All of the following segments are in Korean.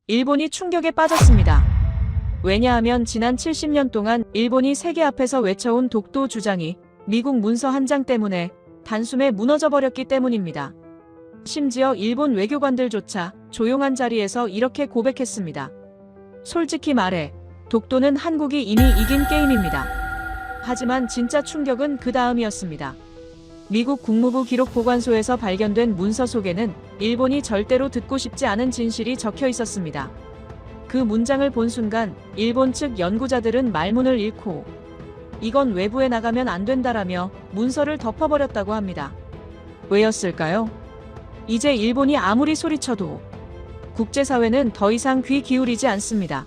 일본이 충격에 빠졌습니다. 왜냐하면 지난 70년 동안 일본이 세계 앞에서 외쳐온 독도 주장이 미국 문서 한 장 때문에 단숨에 무너져버렸기 때문입니다. 심지어 일본 외교관들조차 조용한 자리에서 이렇게 고백했습니다. 솔직히 말해, 독도는 한국이 이미 이긴 게임입니다. 하지만 진짜 충격은 그 다음이었습니다. 미국 국무부 기록보관소에서 발견된 문서 속에는 일본이 절대로 듣고 싶지 않은 진실이 적혀 있었습니다. 그 문장을 본 순간 일본 측 연구자들은 말문을 잃고 이건 외부에 나가면 안 된다라며 문서를 덮어버렸다고 합니다. 왜였을까요? 이제 일본이 아무리 소리쳐도 국제사회는 더 이상 귀 기울이지 않습니다.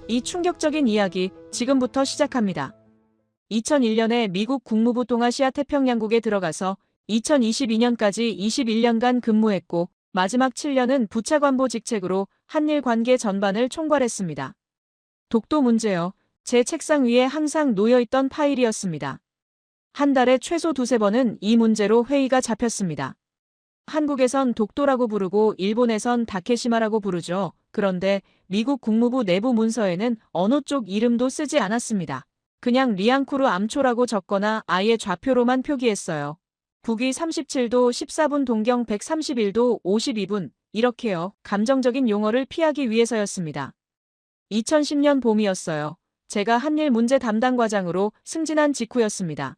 이 충격적인 이야기 지금부터 시작합니다. 2001년에 미국 국무부 동아시아 태평양국에 들어가서 2022년까지 21년간 근무했고 마지막 7년은 부차관보 직책으로 한일 관계 전반을 총괄했습니다. 독도 문제요. 제 책상 위에 항상 놓여있던 파일이었습니다. 한 달에 최소 2~3번은 이 문제로 회의가 잡혔습니다. 한국에선 독도라고 부르고 일본에선 다케시마라고 부르죠. 그런데 미국 국무부 내부 문서에는 어느 쪽 이름도 쓰지 않았습니다. 그냥 리앙쿠르 암초라고 적거나 아예 좌표로만 표기했어요. 북위 37도 14분 동경 131도 52분 이렇게요. 감정적인 용어를 피하기 위해서였습니다. 2010년 봄이었어요. 제가 한일 문제 담당 과장으로 승진한 직후였습니다.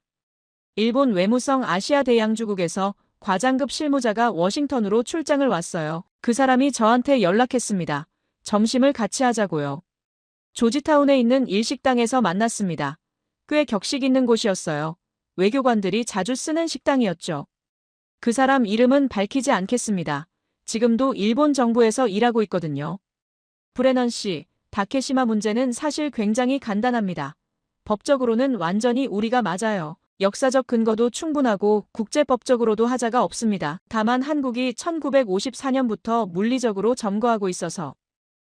일본 외무성 아시아 대양주국에서 과장급 실무자가 워싱턴으로 출장을 왔어요. 그 사람이 저한테 연락했습니다. 점심을 같이 하자고요. 조지타운에 있는 일식당에서 만났습니다. 꽤 격식 있는 곳이었어요. 외교관들이 자주 쓰는 식당이었죠. 그 사람 이름은 밝히지 않겠습니다. 지금도 일본 정부에서 일하고 있거든요. 브레넌 씨, 다케시마 문제는 사실 굉장히 간단합니다. 법적으로는 완전히 우리가 맞아요. 역사적 근거도 충분하고 국제법적으로도 하자가 없습니다. 다만 한국이 1954년부터 물리적으로 점거하고 있어서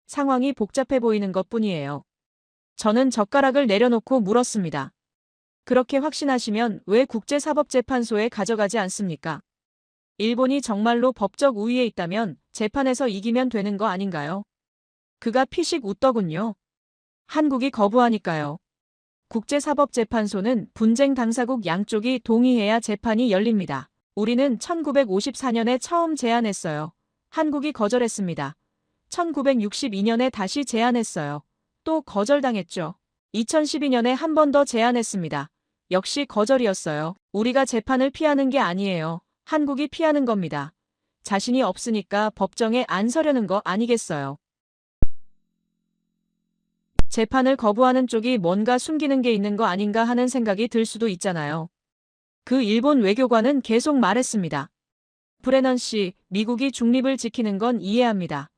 상황이 복잡해 보이는 것뿐이에요. 저는 젓가락을 내려놓고 물었습니다. 그렇게 확신하시면 왜 국제사법재판소에 가져가지 않습니까? 일본이 정말로 법적 우위에 있다면 재판에서 이기면 되는 거 아닌가요? 그가 피식 웃더군요. 한국이 거부하니까요. 국제사법재판소는 분쟁 당사국 양쪽이 동의해야 재판이 열립니다. 우리는 1954년에 처음 제안했어요. 한국이 거절했습니다. 1962년에 다시 제안했어요. 또 거절당했죠. 2012년에 한 번 더 제안했습니다. 역시 거절이었어요. 우리가 재판을 피하는 게 아니에요. 한국이 피하는 겁니다. 자신이 없으니까 법정에 안 서려는 거 아니겠어요. 재판을 거부하는 쪽이 뭔가 숨기는 게 있는 거 아닌가 하는 생각이 들 수도 있잖아요. 그 일본 외교관은 계속 말했습니다. 브레넌 씨, 미국이 중립을 지키는 건 이해합니다.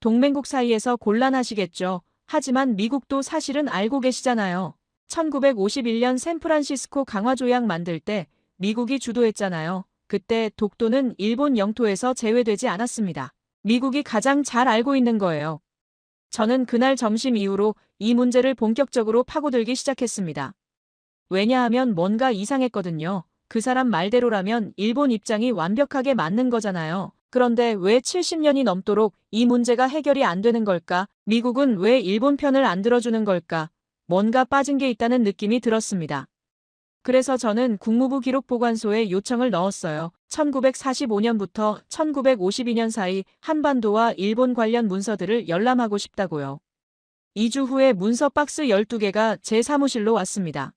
동맹국 사이에서 곤란하시겠죠. 하지만 미국도 사실은 알고 계시잖아요. 1951년 샌프란시스코 강화조약 만들 때 미국이 주도했잖아요. 그때 독도는 일본 영토에서 제외되지 않았습니다. 미국이 가장 잘 알고 있는 거예요. 저는 그날 점심 이후로 이 문제를 본격적으로 파고들기 시작했습니다. 왜냐하면 뭔가 이상했거든요. 그 사람 말대로라면 일본 입장이 완벽하게 맞는 거잖아요. 그런데 왜 70년이 넘도록 이 문제가 해결이 안 되는 걸까? 미국은 왜 일본 편을 안 들어주는 걸까? 뭔가 빠진 게 있다는 느낌이 들었습니다. 그래서 저는 국무부 기록보관소에 요청을 넣었어요. 1945년부터 1952년 사이 한반도와 일본 관련 문서들을 열람하고 싶다고요. 2주 후에 문서 박스 12개가 제 사무실로 왔습니다.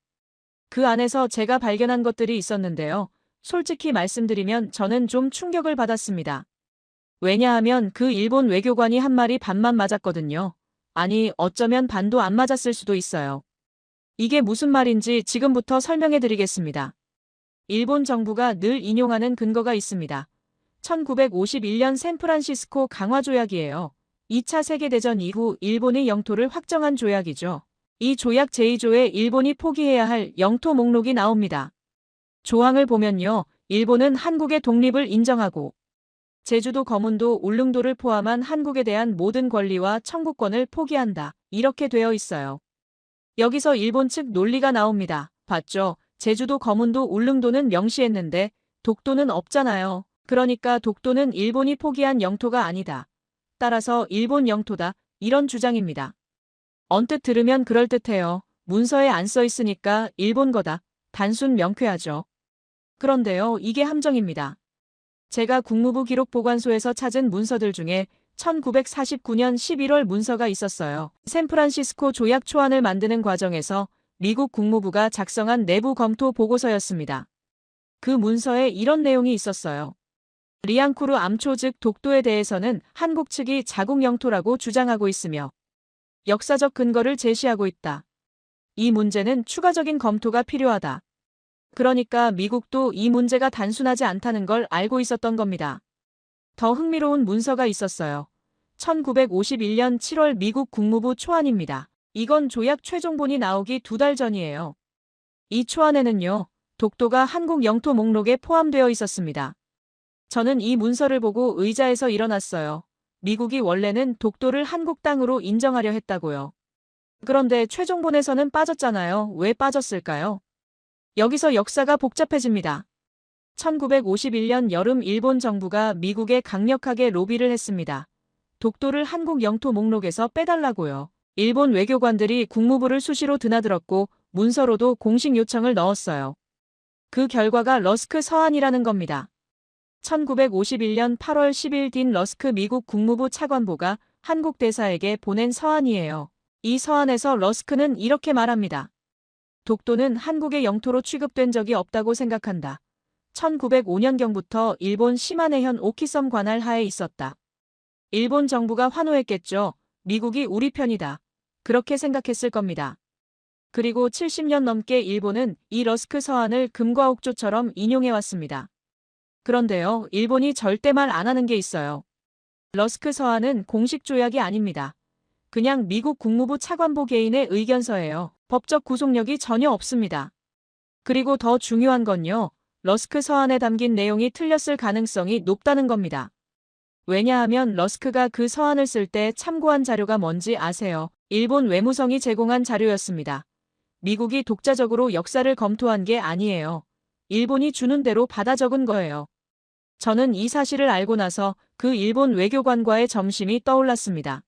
그 안에서 제가 발견한 것들이 있었는데요. 솔직히 말씀드리면 저는 좀 충격을 받았습니다. 왜냐하면 그 일본 외교관이 한 말이 반만 맞았거든요. 아니, 어쩌면 반도 안 맞았을 수도 있어요. 이게 무슨 말인지 지금부터 설명해 드리겠습니다. 일본 정부가 늘 인용하는 근거가 있습니다. 1951년 샌프란시스코 강화조약이에요. 2차 세계대전 이후 일본의 영토를 확정한 조약이죠. 이 조약 제2조에 일본이 포기해야 할 영토 목록이 나옵니다. 조항을 보면요. 일본은 한국의 독립을 인정하고 제주도, 거문도, 울릉도를 포함한 한국에 대한 모든 권리와 청구권을 포기한다. 이렇게 되어 있어요. 여기서 일본 측 논리가 나옵니다. 봤죠? 제주도, 거문도, 울릉도는 명시했는데 독도는 없잖아요. 그러니까 독도는 일본이 포기한 영토가 아니다. 따라서 일본 영토다. 이런 주장입니다. 언뜻 들으면 그럴듯해요. 문서에 안 써 있으니까 일본 거다. 단순 명쾌하죠. 그런데요, 이게 함정입니다. 제가 국무부 기록보관소에서 찾은 문서들 중에 1949년 11월 문서가 있었어요. 샌프란시스코 조약 초안을 만드는 과정에서 미국 국무부가 작성한 내부 검토 보고서였습니다. 그 문서에 이런 내용이 있었어요. 리앙쿠르 암초 즉 독도에 대해서는 한국 측이 자국 영토라고 주장하고 있으며 역사적 근거를 제시하고 있다. 이 문제는 추가적인 검토가 필요하다. 그러니까 미국도 이 문제가 단순하지 않다는 걸 알고 있었던 겁니다. 더 흥미로운 문서가 있었어요. 1951년 7월 미국 국무부 초안입니다. 이건 조약 최종본이 나오기 2달 전이에요. 이 초안에는요, 독도가 한국 영토 목록에 포함되어 있었습니다. 저는 이 문서를 보고 의자에서 일어났어요. 미국이 원래는 독도를 한국 땅으로 인정하려 했다고요. 그런데 최종본에서는 빠졌잖아요. 왜 빠졌을까요? 여기서 역사가 복잡해집니다. 1951년 여름 일본 정부가 미국에 강력하게 로비를 했습니다. 독도를 한국 영토 목록에서 빼달라고요. 일본 외교관들이 국무부를 수시로 드나들었고 문서로도 공식 요청을 넣었어요. 그 결과가 러스크 서한이라는 겁니다. 1951년 8월 10일 딘 러스크 미국 국무부 차관보가 한국 대사에게 보낸 서한이에요. 이 서한에서 러스크는 이렇게 말합니다. 독도는 한국의 영토로 취급된 적이 없다고 생각한다. 1905년경부터 일본 시마네현 오키섬 관할 하에 있었다. 일본 정부가 환호했겠죠. 미국이 우리 편이다. 그렇게 생각했을 겁니다. 그리고 70년 넘게 일본은 이 러스크 서한을 금과 옥조처럼 인용해왔습니다. 그런데요, 일본이 절대 말 안 하는 게 있어요. 러스크 서한은 공식 조약이 아닙니다. 그냥 미국 국무부 차관보 개인의 의견서예요. 법적 구속력이 전혀 없습니다. 그리고 더 중요한 건요, 러스크 서한에 담긴 내용이 틀렸을 가능성이 높다는 겁니다. 왜냐하면 러스크가 그 서한을 쓸 때 참고한 자료가 뭔지 아세요? 일본 외무성이 제공한 자료였습니다. 미국이 독자적으로 역사를 검토한 게 아니에요. 일본이 주는 대로 받아 적은 거예요. 저는 이 사실을 알고 나서 그 일본 외교관과의 점심이 떠올랐습니다.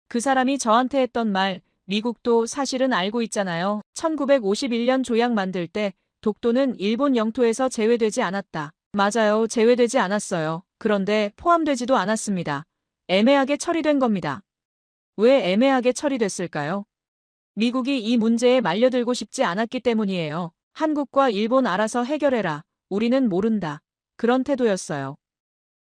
그 사람이 저한테 했던 말, 미국도 사실은 알고 있잖아요. 1951년 조약 만들 때 독도는 일본 영토에서 제외되지 않았다. 맞아요. 제외되지 않았어요. 그런데 포함되지도 않았습니다. 애매하게 처리된 겁니다. 왜 애매하게 처리됐을까요? 미국이 이 문제에 말려들고 싶지 않았기 때문이에요. 한국과 일본 알아서 해결해라. 우리는 모른다. 그런 태도였어요.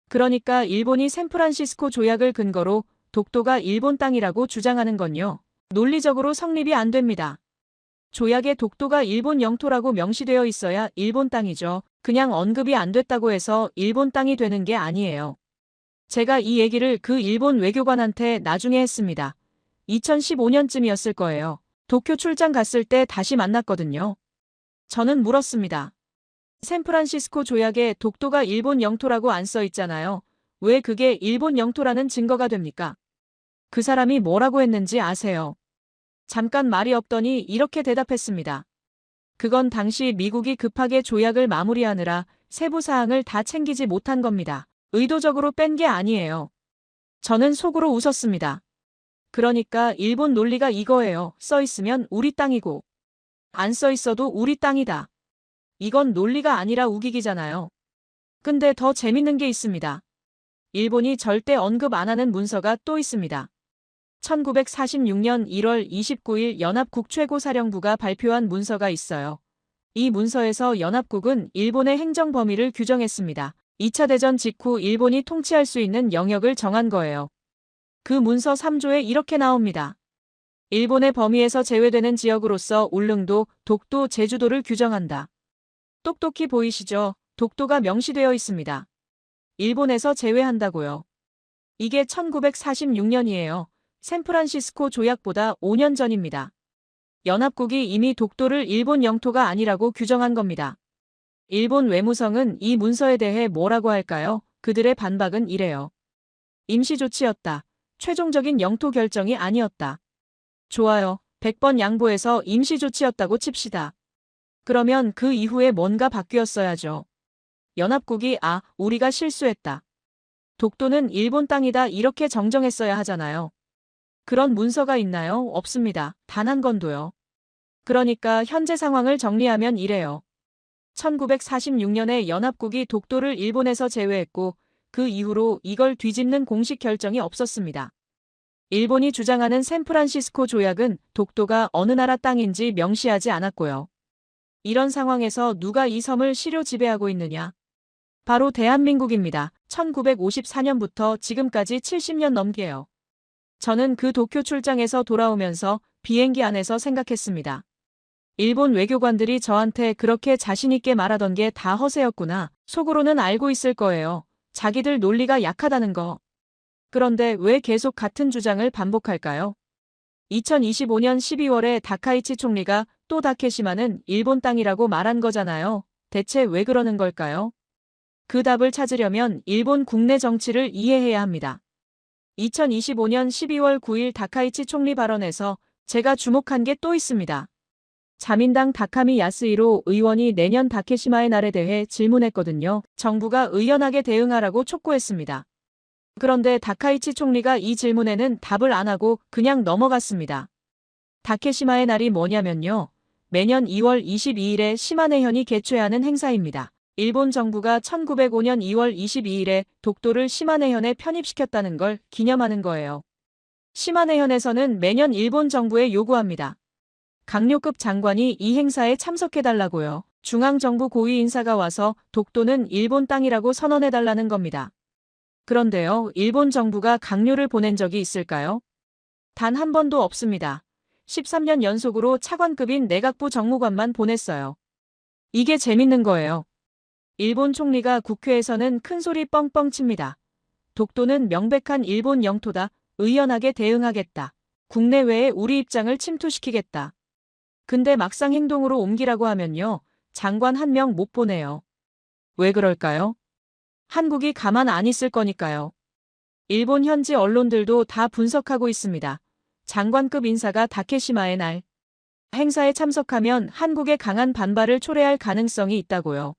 그러니까 일본이 샌프란시스코 조약을 근거로 독도가 일본 땅이라고 주장하는 건요. 논리적으로 성립이 안 됩니다. 조약에 독도가 일본 영토라고 명시되어 있어야 일본 땅이죠. 그냥 언급이 안 됐다고 해서 일본 땅이 되는 게 아니에요. 제가 이 얘기를 그 일본 외교관한테 나중에 했습니다. 2015년쯤이었을 거예요. 도쿄 출장 갔을 때 다시 만났거든요. 저는 물었습니다. 샌프란시스코 조약에 독도가 일본 영토라고 안 써 있잖아요. 왜 그게 일본 영토라는 증거가 됩니까? 그 사람이 뭐라고 했는지 아세요? 잠깐 말이 없더니 이렇게 대답했습니다. 그건 당시 미국이 급하게 조약을 마무리하느라 세부 사항을 다 챙기지 못한 겁니다. 의도적으로 뺀 게 아니에요. 저는 속으로 웃었습니다. 그러니까 일본 논리가 이거예요. 써 있으면 우리 땅이고 안 써 있어도 우리 땅이다. 이건 논리가 아니라 우기기잖아요. 근데 더 재밌는 게 있습니다. 일본이 절대 언급 안 하는 문서가 또 있습니다. 1946년 1월 29일 연합국 최고사령부가 발표한 문서가 있어요. 이 문서에서 연합국은 일본의 행정 범위를 규정했습니다. 2차 대전 직후 일본이 통치할 수 있는 영역을 정한 거예요. 그 문서 3조에 이렇게 나옵니다. 일본의 범위에서 제외되는 지역으로서 울릉도, 독도, 제주도를 규정한다. 똑똑히 보이시죠? 독도가 명시되어 있습니다. 일본에서 제외한다고요. 이게 1946년이에요. 샌프란시스코 조약보다 5년 전입니다. 연합국이 이미 독도를 일본 영토가 아니라고 규정한 겁니다. 일본 외무성은 이 문서에 대해 뭐라고 할까요? 그들의 반박은 이래요. 임시조치였다. 최종적인 영토 결정이 아니었다. 좋아요. 100번 양보해서 임시조치였다고 칩시다. 그러면 그 이후에 뭔가 바뀌었어야죠. 연합국이 우리가 실수했다. 독도는 일본 땅이다 이렇게 정정했어야 하잖아요. 그런 문서가 있나요? 없습니다. 단 한 건도요. 그러니까 현재 상황을 정리하면 이래요. 1946년에 연합국이 독도를 일본에서 제외했고 그 이후로 이걸 뒤집는 공식 결정이 없었습니다. 일본이 주장하는 샌프란시스코 조약은 독도가 어느 나라 땅인지 명시하지 않았고요. 이런 상황에서 누가 이 섬을 실효 지배하고 있느냐? 바로 대한민국입니다. 1954년부터 지금까지 70년 넘게요. 저는 그 도쿄 출장에서 돌아오면서 비행기 안에서 생각했습니다. 일본 외교관들이 저한테 그렇게 자신있게 말하던 게 다 허세였구나. 속으로는 알고 있을 거예요. 자기들 논리가 약하다는 거. 그런데 왜 계속 같은 주장을 반복할까요? 2025년 12월에 다카이치 총리가 또 다케시마는 일본 땅이라고 말한 거잖아요. 대체 왜 그러는 걸까요? 그 답을 찾으려면 일본 국내 정치를 이해해야 합니다. 2025년 12월 9일 다카이치 총리 발언에서 제가 주목한 게 또 있습니다. 자민당 다카미 야스히로 의원이 내년 다케시마의 날에 대해 질문했거든요. 정부가 의연하게 대응하라고 촉구했습니다. 그런데 다카이치 총리가 이 질문에는 답을 안 하고 그냥 넘어갔습니다. 다케시마의 날이 뭐냐면요. 매년 2월 22일에 시마네현이 개최하는 행사입니다. 일본 정부가 1905년 2월 22일에 독도를 시마네현에 편입시켰다는 걸 기념하는 거예요. 시마네현에서는 매년 일본 정부에 요구합니다. 강료급 장관이 이 행사에 참석해달라고요. 중앙정부 고위 인사가 와서 독도는 일본 땅이라고 선언해달라는 겁니다. 그런데요, 일본 정부가 강료를 보낸 적이 있을까요? 단 한 번도 없습니다. 13년 연속으로 차관급인 내각부 정무관만 보냈어요. 이게 재밌는 거예요. 일본 총리가 국회에서는 큰소리 뻥뻥 칩니다. 독도는 명백한 일본 영토다. 의연하게 대응하겠다. 국내외에 우리 입장을 침투시키겠다. 근데 막상 행동으로 옮기라고 하면요. 장관 한 명 못 보내요. 왜 그럴까요? 한국이 가만 안 있을 거니까요. 일본 현지 언론들도 다 분석하고 있습니다. 장관급 인사가 다케시마의 날 행사에 참석하면 한국의 강한 반발을 초래할 가능성이 있다고요.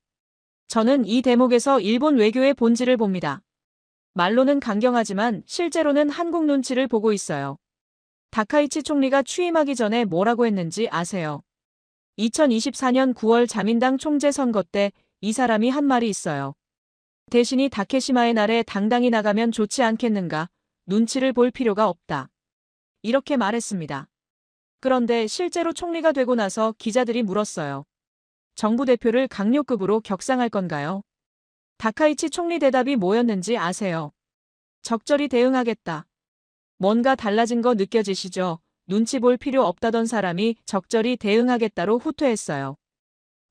저는 이 대목에서 일본 외교의 본질을 봅니다. 말로는 강경하지만 실제로는 한국 눈치를 보고 있어요. 다카이치 총리가 취임하기 전에 뭐라고 했는지 아세요? 2024년 9월 자민당 총재 선거 때 이 사람이 한 말이 있어요. 대신이 다케시마의 날에 당당히 나가면 좋지 않겠는가? 눈치를 볼 필요가 없다. 이렇게 말했습니다. 그런데 실제로 총리가 되고 나서 기자들이 물었어요. 정부 대표를 강요급으로 격상할 건가요? 다카이치 총리 대답이 뭐였는지 아세요? 적절히 대응하겠다. 뭔가 달라진 거 느껴지시죠? 눈치 볼 필요 없다던 사람이 적절히 대응하겠다로 후퇴했어요.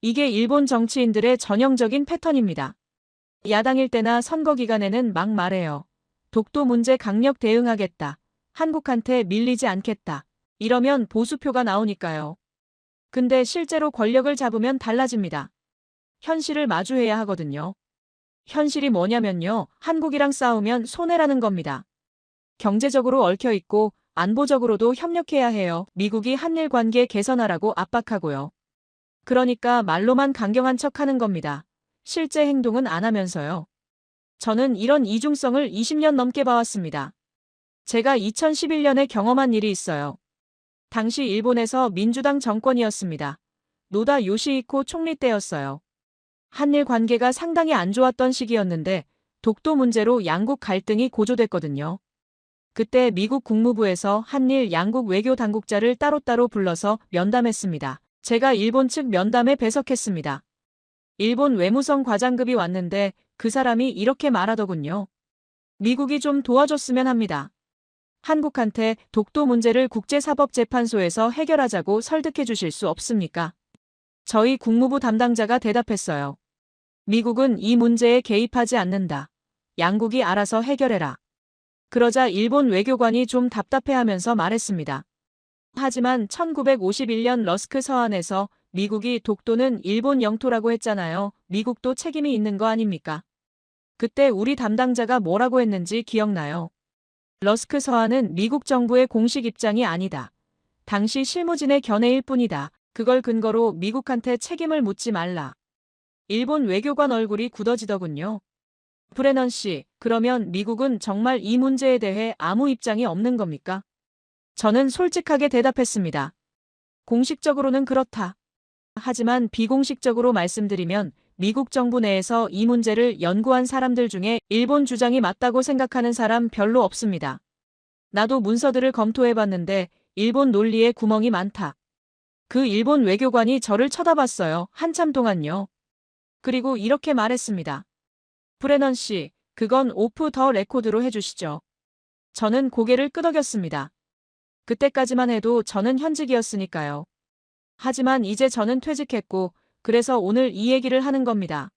이게 일본 정치인들의 전형적인 패턴입니다. 야당일 때나 선거 기간에는 막 말해요. 독도 문제 강력 대응하겠다. 한국한테 밀리지 않겠다. 이러면 보수표가 나오니까요. 근데 실제로 권력을 잡으면 달라집니다. 현실을 마주해야 하거든요. 현실이 뭐냐면요. 한국이랑 싸우면 손해라는 겁니다. 경제적으로 얽혀있고 안보적으로도 협력해야 해요. 미국이 한일 관계 개선하라고 압박하고요. 그러니까 말로만 강경한 척하는 겁니다. 실제 행동은 안 하면서요. 저는 이런 이중성을 20년 넘게 봐왔습니다. 제가 2011년에 경험한 일이 있어요. 당시 일본에서 민주당 정권이었습니다. 노다 요시히코 총리 때였어요. 한일 관계가 상당히 안 좋았던 시기였는데 독도 문제로 양국 갈등이 고조됐거든요. 그때 미국 국무부에서 한일 양국 외교 당국자를 따로따로 불러서 면담했습니다. 제가 일본 측 면담에 배석했습니다. 일본 외무성 과장급이 왔는데 그 사람이 이렇게 말하더군요. 미국이 좀 도와줬으면 합니다. 한국한테 독도 문제를 국제사법재판소에서 해결하자고 설득해 주실 수 없습니까? 저희 국무부 담당자가 대답했어요. 미국은 이 문제에 개입하지 않는다. 양국이 알아서 해결해라. 그러자 일본 외교관이 좀 답답해하면서 말했습니다. 하지만 1951년 러스크 서한에서 미국이 독도는 일본 영토라고 했잖아요. 미국도 책임이 있는 거 아닙니까? 그때 우리 담당자가 뭐라고 했는지 기억나요? 러스크 서한은 미국 정부의 공식 입장이 아니다. 당시 실무진의 견해일 뿐이다. 그걸 근거로 미국한테 책임을 묻지 말라. 일본 외교관 얼굴이 굳어지더군요. 브레넌 씨, 그러면 미국은 정말 이 문제에 대해 아무 입장이 없는 겁니까? 저는 솔직하게 대답했습니다. 공식적으로는 그렇다. 하지만 비공식적으로 말씀드리면 미국 정부 내에서 이 문제를 연구한 사람들 중에 일본 주장이 맞다고 생각하는 사람 별로 없습니다. 나도 문서들을 검토해봤는데 일본 논리에 구멍이 많다. 그 일본 외교관이 저를 쳐다봤어요. 한참 동안요. 그리고 이렇게 말했습니다. 브레넌 씨, 그건 오프 더 레코드로 해주시죠. 저는 고개를 끄덕였습니다. 그때까지만 해도 저는 현직이었으니까요. 하지만 이제 저는 퇴직했고, 그래서 오늘 이 얘기를 하는 겁니다.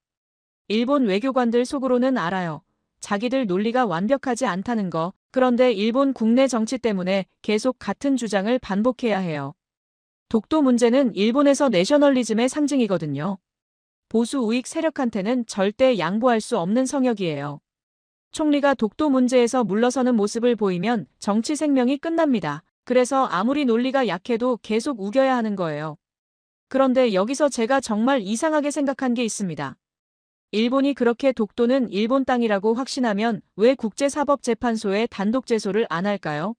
일본 외교관들 속으로는 알아요. 자기들 논리가 완벽하지 않다는 거. 그런데 일본 국내 정치 때문에 계속 같은 주장을 반복해야 해요. 독도 문제는 일본에서 내셔널리즘의 상징이거든요. 보수 우익 세력한테는 절대 양보할 수 없는 성역이에요. 총리가 독도 문제에서 물러서는 모습을 보이면 정치 생명이 끝납니다. 그래서 아무리 논리가 약해도 계속 우겨야 하는 거예요. 그런데 여기서 제가 정말 이상하게 생각한 게 있습니다. 일본이 그렇게 독도는 일본 땅이라고 확신하면 왜 국제사법재판소에 단독 제소를 안 할까요?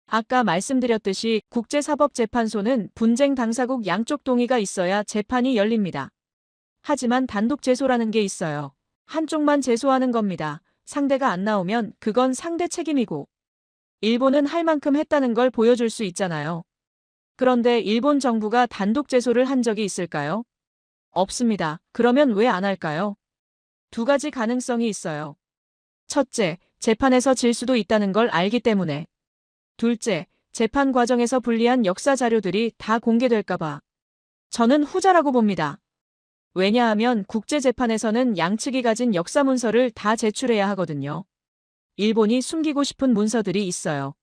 아까 말씀드렸듯이 국제사법재판소는 분쟁 당사국 양쪽 동의가 있어야 재판이 열립니다. 하지만 단독 제소라는 게 있어요. 한쪽만 제소하는 겁니다. 상대가 안 나오면 그건 상대 책임이고 일본은 할 만큼 했다는 걸 보여줄 수 있잖아요. 그런데 일본 정부가 단독 제소를 한 적이 있을까요? 없습니다. 그러면 왜 안 할까요? 두 가지 가능성이 있어요. 첫째, 재판에서 질 수도 있다는 걸 알기 때문에. 둘째, 재판 과정에서 불리한 역사 자료들이 다 공개될까봐. 저는 후자라고 봅니다. 왜냐하면 국제재판에서는 양측이 가진 역사 문서를 다 제출해야 하거든요. 일본이 숨기고 싶은 문서들이 있어요.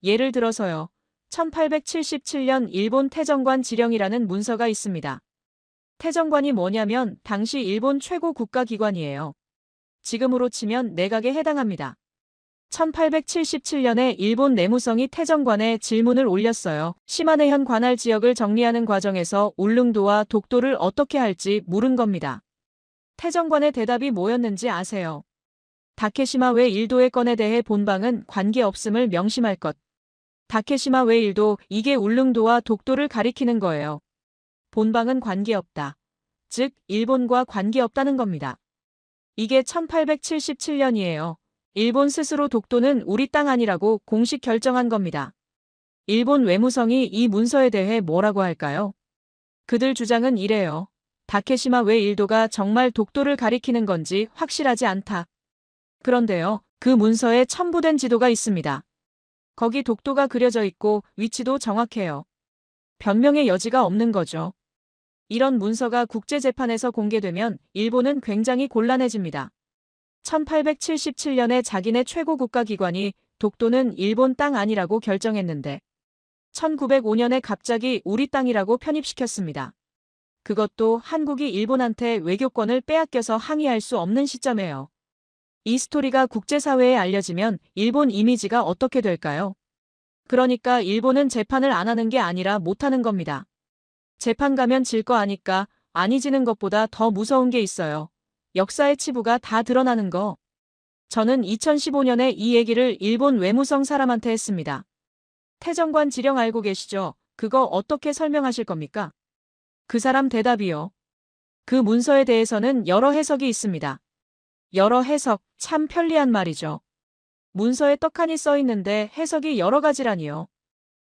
예를 들어서요. 1877년 일본 태정관 지령이라는 문서가 있습니다. 태정관이 뭐냐면 당시 일본 최고 국가기관이에요. 지금으로 치면 내각에 해당합니다. 1877년에 일본 내무성이 태정관에 질문을 올렸어요. 시마네현 관할 지역을 정리하는 과정에서 울릉도와 독도를 어떻게 할지 물은 겁니다. 태정관의 대답이 뭐였는지 아세요? 다케시마 외 일도의 건에 대해 본방은 관계없음을 명심할 것. 다케시마 외 일도, 이게 울릉도와 독도를 가리키는 거예요. 본방은 관계없다. 즉, 일본과 관계없다는 겁니다. 이게 1877년이에요. 일본 스스로 독도는 우리 땅 아니라고 공식 결정한 겁니다. 일본 외무성이 이 문서에 대해 뭐라고 할까요? 그들 주장은 이래요. 다케시마 외 일도가 정말 독도를 가리키는 건지 확실하지 않다. 그런데요, 그 문서에 첨부된 지도가 있습니다. 거기 독도가 그려져 있고 위치도 정확해요. 변명의 여지가 없는 거죠. 이런 문서가 국제재판에서 공개되면 일본은 굉장히 곤란해집니다. 1877년에 자기네 최고 국가기관이 독도는 일본 땅 아니라고 결정했는데 1905년에 갑자기 우리 땅이라고 편입시켰습니다. 그것도 한국이 일본한테 외교권을 빼앗겨서 항의할 수 없는 시점에요. 이 스토리가 국제사회에 알려지면 일본 이미지가 어떻게 될까요? 그러니까 일본은 재판을 안 하는 게 아니라 못하는 겁니다. 재판 가면 질 거 아니까 아니 지는 것보다 더 무서운 게 있어요. 역사의 치부가 다 드러나는 거. 저는 2015년에 이 얘기를 일본 외무성 사람한테 했습니다. 태정관 지령 알고 계시죠? 그거 어떻게 설명하실 겁니까? 그 사람 대답이요. 그 문서에 대해서는 여러 해석이 있습니다. 여러 해석, 참 편리한 말이죠. 문서에 떡하니 써 있는데 해석이 여러 가지라니요.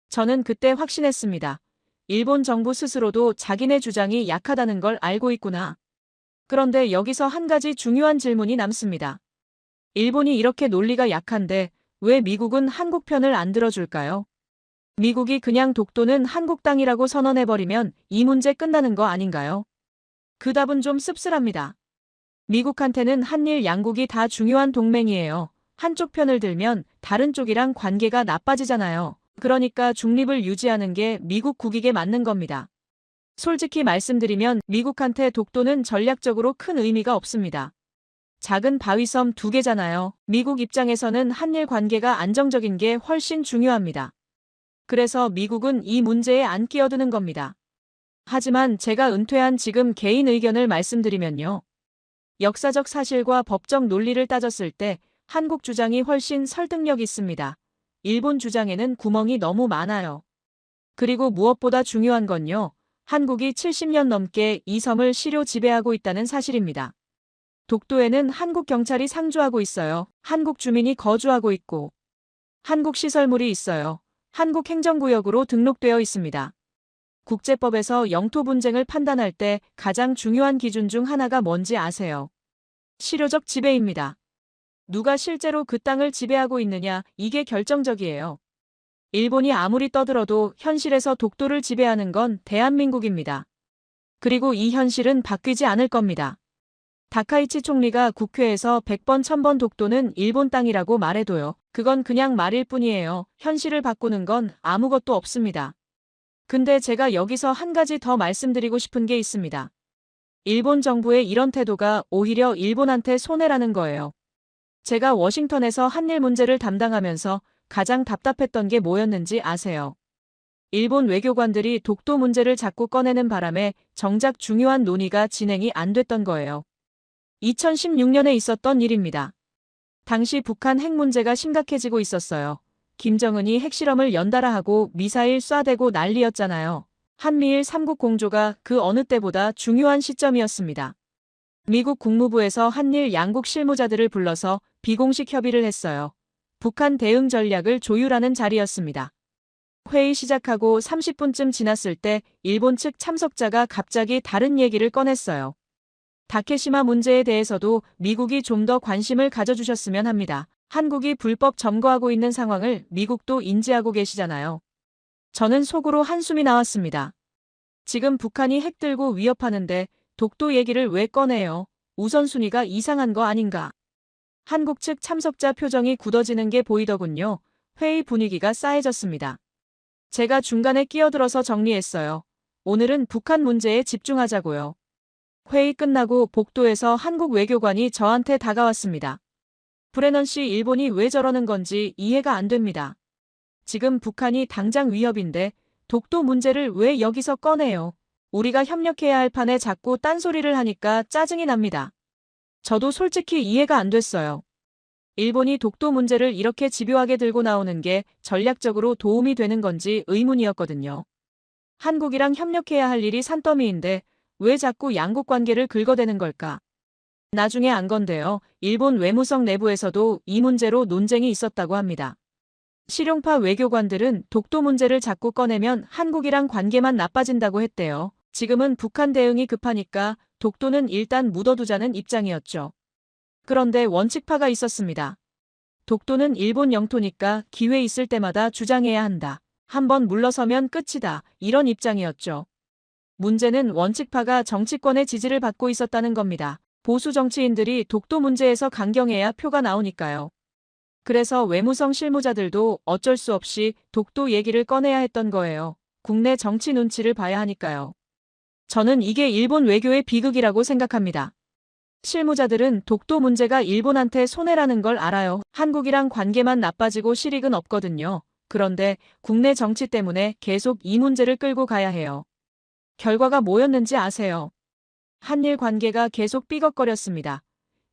저는 그때 확신했습니다. 일본 정부 스스로도 자기네 주장이 약하다는 걸 알고 있구나. 그런데 여기서 한 가지 중요한 질문이 남습니다. 일본이 이렇게 논리가 약한데 왜 미국은 한국 편을 안 들어줄까요? 미국이 그냥 독도는 한국 땅이라고 선언해버리면 이 문제 끝나는 거 아닌가요? 그 답은 좀 씁쓸합니다. 미국한테는 한일 양국이 다 중요한 동맹이에요. 한쪽 편을 들면 다른 쪽이랑 관계가 나빠지잖아요. 그러니까 중립을 유지하는 게 미국 국익에 맞는 겁니다. 솔직히 말씀드리면 미국한테 독도는 전략적으로 큰 의미가 없습니다. 작은 바위섬 2개잖아요. 미국 입장에서는 한일 관계가 안정적인 게 훨씬 중요합니다. 그래서 미국은 이 문제에 안 끼어드는 겁니다. 하지만 제가 은퇴한 지금 개인 의견을 말씀드리면요. 역사적 사실과 법적 논리를 따졌을 때 한국 주장이 훨씬 설득력 있습니다. 일본 주장에는 구멍이 너무 많아요. 그리고 무엇보다 중요한 건요. 한국이 70년 넘게 이 섬을 실효 지배하고 있다는 사실입니다. 독도에는 한국 경찰이 상주하고 있어요. 한국 주민이 거주하고 있고 한국 시설물이 있어요. 한국 행정구역으로 등록되어 있습니다. 국제법에서 영토 분쟁을 판단할 때 가장 중요한 기준 중 하나가 뭔지 아세요? 실효적 지배입니다. 누가 실제로 그 땅을 지배하고 있느냐, 이게 결정적이에요. 일본이 아무리 떠들어도 현실에서 독도를 지배하는 건 대한민국입니다. 그리고 이 현실은 바뀌지 않을 겁니다. 다카이치 총리가 국회에서 100번 1000번 독도는 일본 땅이라고 말해도요. 그건 그냥 말일 뿐이에요. 현실을 바꾸는 건 아무것도 없습니다. 근데 제가 여기서 한 가지 더 말씀드리고 싶은 게 있습니다. 일본 정부의 이런 태도가 오히려 일본한테 손해라는 거예요. 제가 워싱턴에서 한일 문제를 담당하면서 가장 답답했던 게 뭐였는지 아세요? 일본 외교관들이 독도 문제를 자꾸 꺼내는 바람에 정작 중요한 논의가 진행이 안 됐던 거예요. 2016년에 있었던 일입니다. 당시 북한 핵 문제가 심각해지고 있었어요. 김정은이 핵실험을 연달아 하고 미사일 쏴대고 난리였잖아요. 한미일 3국 공조가 그 어느 때보다 중요한 시점이었습니다. 미국 국무부에서 한일 양국 실무자들을 불러서 비공식 협의를 했어요. 북한 대응 전략을 조율하는 자리였습니다. 회의 시작하고 30분쯤 지났을 때 일본 측 참석자가 갑자기 다른 얘기를 꺼냈어요. 다케시마 문제에 대해서도 미국이 좀 더 관심을 가져주셨으면 합니다. 한국이 불법 점거하고 있는 상황을 미국도 인지하고 계시잖아요. 저는 속으로 한숨이 나왔습니다. 지금 북한이 핵 들고 위협하는데 독도 얘기를 왜 꺼내요? 우선순위가 이상한 거 아닌가? 한국 측 참석자 표정이 굳어지는 게 보이더군요. 회의 분위기가 싸해졌습니다. 제가 중간에 끼어들어서 정리했어요. 오늘은 북한 문제에 집중하자고요. 회의 끝나고 복도에서 한국 외교관이 저한테 다가왔습니다. 브레넌 씨, 일본이 왜 저러는 건지 이해가 안 됩니다. 지금 북한이 당장 위협인데 독도 문제를 왜 여기서 꺼내요? 우리가 협력해야 할 판에 자꾸 딴소리를 하니까 짜증이 납니다. 저도 솔직히 이해가 안 됐어요. 일본이 독도 문제를 이렇게 집요하게 들고 나오는 게 전략적으로 도움이 되는 건지 의문이었거든요. 한국이랑 협력해야 할 일이 산더미인데 왜 자꾸 양국 관계를 긁어대는 걸까? 나중에 안 건데요. 일본 외무성 내부에서도 이 문제로 논쟁이 있었다고 합니다. 실용파 외교관들은 독도 문제를 자꾸 꺼내면 한국이랑 관계만 나빠진다고 했대요. 지금은 북한 대응이 급하니까 독도는 일단 묻어두자는 입장이었죠. 그런데 원칙파가 있었습니다. 독도는 일본 영토니까 기회 있을 때마다 주장해야 한다. 한번 물러서면 끝이다. 이런 입장이었죠. 문제는 원칙파가 정치권의 지지를 받고 있었다는 겁니다. 보수 정치인들이 독도 문제에서 강경해야 표가 나오니까요. 그래서 외무성 실무자들도 어쩔 수 없이 독도 얘기를 꺼내야 했던 거예요. 국내 정치 눈치를 봐야 하니까요. 저는 이게 일본 외교의 비극이라고 생각합니다. 실무자들은 독도 문제가 일본한테 손해라는 걸 알아요. 한국이랑 관계만 나빠지고 실익은 없거든요. 그런데 국내 정치 때문에 계속 이 문제를 끌고 가야 해요. 결과가 뭐였는지 아세요? 한일 관계가 계속 삐걱거렸습니다.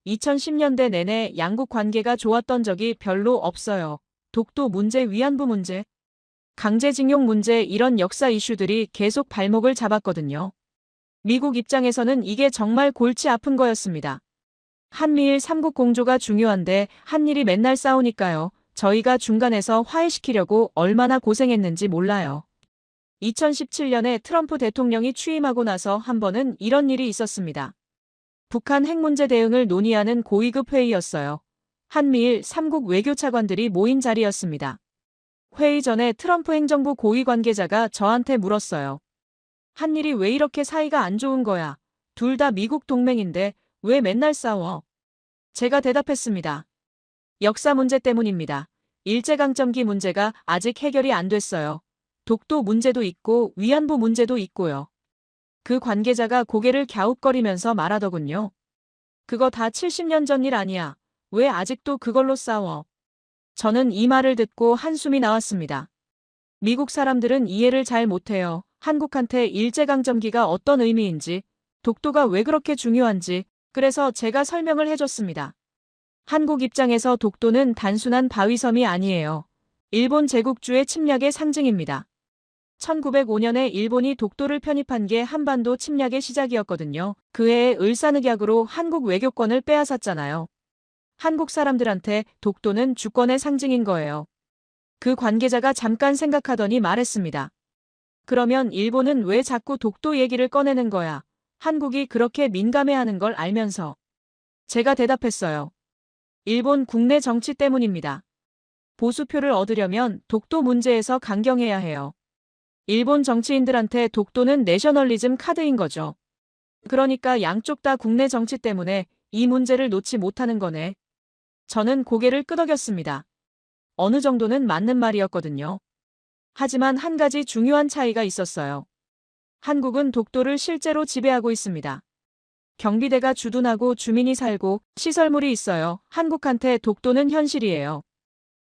2010년대 내내 양국 관계가 좋았던 적이 별로 없어요. 독도 문제, 위안부 문제, 강제징용 문제, 이런 역사 이슈들이 계속 발목을 잡았거든요. 미국 입장에서는 이게 정말 골치 아픈 거였습니다. 한미일 3국 공조가 중요한데 한일이 맨날 싸우니까요. 저희가 중간에서 화해시키려고 얼마나 고생했는지 몰라요. 2017년에 트럼프 대통령이 취임하고 나서 한 번은 이런 일이 있었습니다. 북한 핵 문제 대응을 논의하는 고위급 회의였어요. 한미일 3국 외교차관들이 모인 자리였습니다. 회의 전에 트럼프 행정부 고위 관계자가 저한테 물었어요. 한일이 왜 이렇게 사이가 안 좋은 거야? 둘 다 미국 동맹인데 왜 맨날 싸워? 제가 대답했습니다. 역사 문제 때문입니다. 일제강점기 문제가 아직 해결이 안 됐어요. 독도 문제도 있고 위안부 문제도 있고요. 그 관계자가 고개를 갸웃거리면서 말하더군요. 그거 다 70년 전 일 아니야. 왜 아직도 그걸로 싸워? 저는 이 말을 듣고 한숨이 나왔습니다. 미국 사람들은 이해를 잘 못해요. 한국한테 일제강점기가 어떤 의미인지, 독도가 왜 그렇게 중요한지, 그래서 제가 설명을 해줬습니다. 한국 입장에서 독도는 단순한 바위섬이 아니에요. 일본 제국주의 침략의 상징입니다. 1905년에 일본이 독도를 편입한 게 한반도 침략의 시작이었거든요. 그 해에 을사늑약으로 한국 외교권을 빼앗았잖아요. 한국 사람들한테 독도는 주권의 상징인 거예요. 그 관계자가 잠깐 생각하더니 말했습니다. 그러면 일본은 왜 자꾸 독도 얘기를 꺼내는 거야? 한국이 그렇게 민감해하는 걸 알면서. 제가 대답했어요. 일본 국내 정치 때문입니다. 보수표를 얻으려면 독도 문제에서 강경해야 해요. 일본 정치인들한테 독도는 내셔널리즘 카드인 거죠. 그러니까 양쪽 다 국내 정치 때문에 이 문제를 놓지 못하는 거네. 저는 고개를 끄덕였습니다. 어느 정도는 맞는 말이었거든요. 하지만 한 가지 중요한 차이가 있었어요. 한국은 독도를 실제로 지배하고 있습니다. 경비대가 주둔하고 주민이 살고 시설물이 있어요. 한국한테 독도는 현실이에요.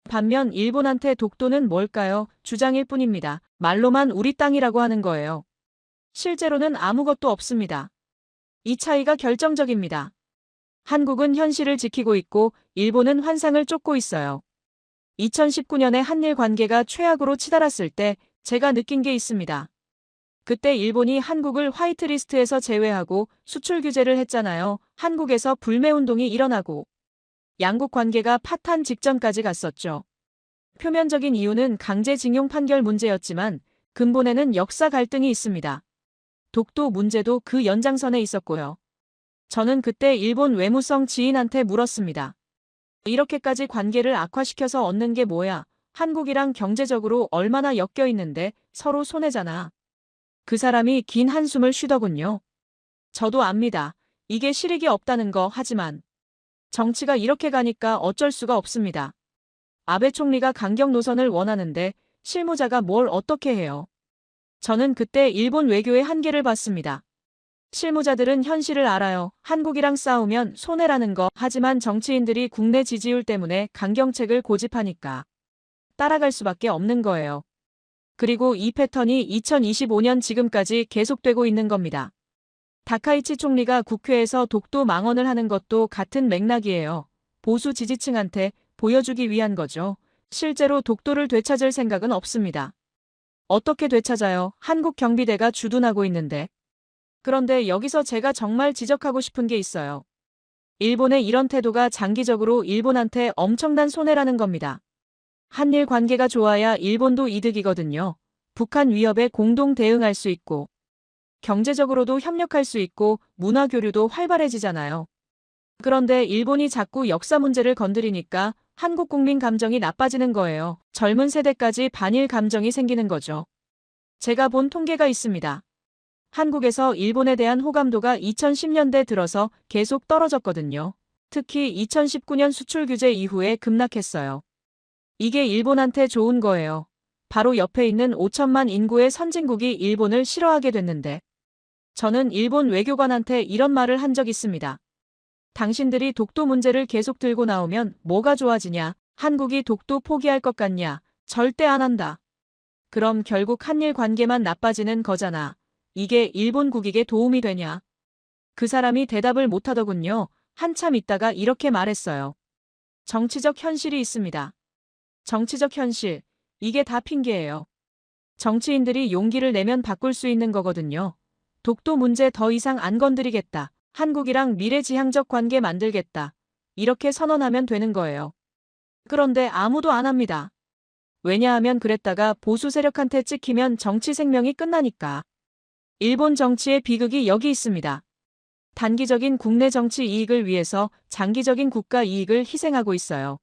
반면 일본한테 독도는 뭘까요? 주장일 뿐입니다. 말로만 우리 땅이라고 하는 거예요. 실제로는 아무것도 없습니다. 이 차이가 결정적입니다. 한국은 현실을 지키고 있고 일본은 환상을 쫓고 있어요. 2019년에 한일 관계가 최악으로 치달았을 때 제가 느낀 게 있습니다. 그때 일본이 한국을 화이트리스트에서 제외하고 수출 규제를 했잖아요. 한국에서 불매운동이 일어나고 양국 관계가 파탄 직전까지 갔었죠. 표면적인 이유는 강제징용 판결 문제였지만 근본에는 역사 갈등이 있습니다. 독도 문제도 그 연장선에 있었고요. 저는 그때 일본 외무성 지인한테 물었습니다. 이렇게까지 관계를 악화시켜서 얻는 게 뭐야? 한국이랑 경제적으로 얼마나 엮여 있는데 서로 손해잖아. 그 사람이 긴 한숨을 쉬더군요. 저도 압니다. 이게 실익이 없다는 거. 하지만 정치가 이렇게 가니까 어쩔 수가 없습니다. 아베 총리가 강경 노선을 원하는데 실무자가 뭘 어떻게 해요? 저는 그때 일본 외교의 한계를 봤습니다. 실무자들은 현실을 알아요. 한국이랑 싸우면 손해라는 거. 하지만 정치인들이 국내 지지율 때문에 강경책을 고집하니까 따라갈 수밖에 없는 거예요. 그리고 이 패턴이 2025년 지금까지 계속되고 있는 겁니다. 다카이치 총리가 국회에서 독도 망언을 하는 것도 같은 맥락이에요. 보수 지지층한테 보여주기 위한 거죠. 실제로 독도를 되찾을 생각은 없습니다. 어떻게 되찾아요? 한국 경비대가 주둔하고 있는데. 그런데 여기서 제가 정말 지적하고 싶은 게 있어요. 일본의 이런 태도가 장기적으로 일본한테 엄청난 손해라는 겁니다. 한일 관계가 좋아야 일본도 이득이거든요. 북한 위협에 공동 대응할 수 있고 경제적으로도 협력할 수 있고 문화 교류도 활발해지잖아요. 그런데 일본이 자꾸 역사 문제를 건드리니까 한국 국민 감정이 나빠지는 거예요. 젊은 세대까지 반일 감정이 생기는 거죠. 제가 본 통계가 있습니다. 한국에서 일본에 대한 호감도가 2010년대 들어서 계속 떨어졌거든요. 특히 2019년 수출 규제 이후에 급락했어요. 이게 일본한테 좋은 거예요. 바로 옆에 있는 5천만 인구의 선진국이 일본을 싫어하게 됐는데 저는 일본 외교관한테 이런 말을 한 적 있습니다. 당신들이 독도 문제를 계속 들고 나오면 뭐가 좋아지냐? 한국이 독도 포기할 것 같냐? 절대 안 한다. 그럼 결국 한일 관계만 나빠지는 거잖아. 이게 일본 국익에 도움이 되냐? 그 사람이 대답을 못하더군요. 한참 있다가 이렇게 말했어요. 정치적 현실이 있습니다. 정치적 현실. 이게 다 핑계예요. 정치인들이 용기를 내면 바꿀 수 있는 거거든요. 독도 문제 더 이상 안 건드리겠다. 한국이랑 미래지향적 관계 만들겠다. 이렇게 선언하면 되는 거예요. 그런데 아무도 안 합니다. 왜냐하면 그랬다가 보수 세력한테 찍히면 정치 생명이 끝나니까. 일본 정치의 비극이 여기 있습니다. 단기적인 국내 정치 이익을 위해서 장기적인 국가 이익을 희생하고 있어요.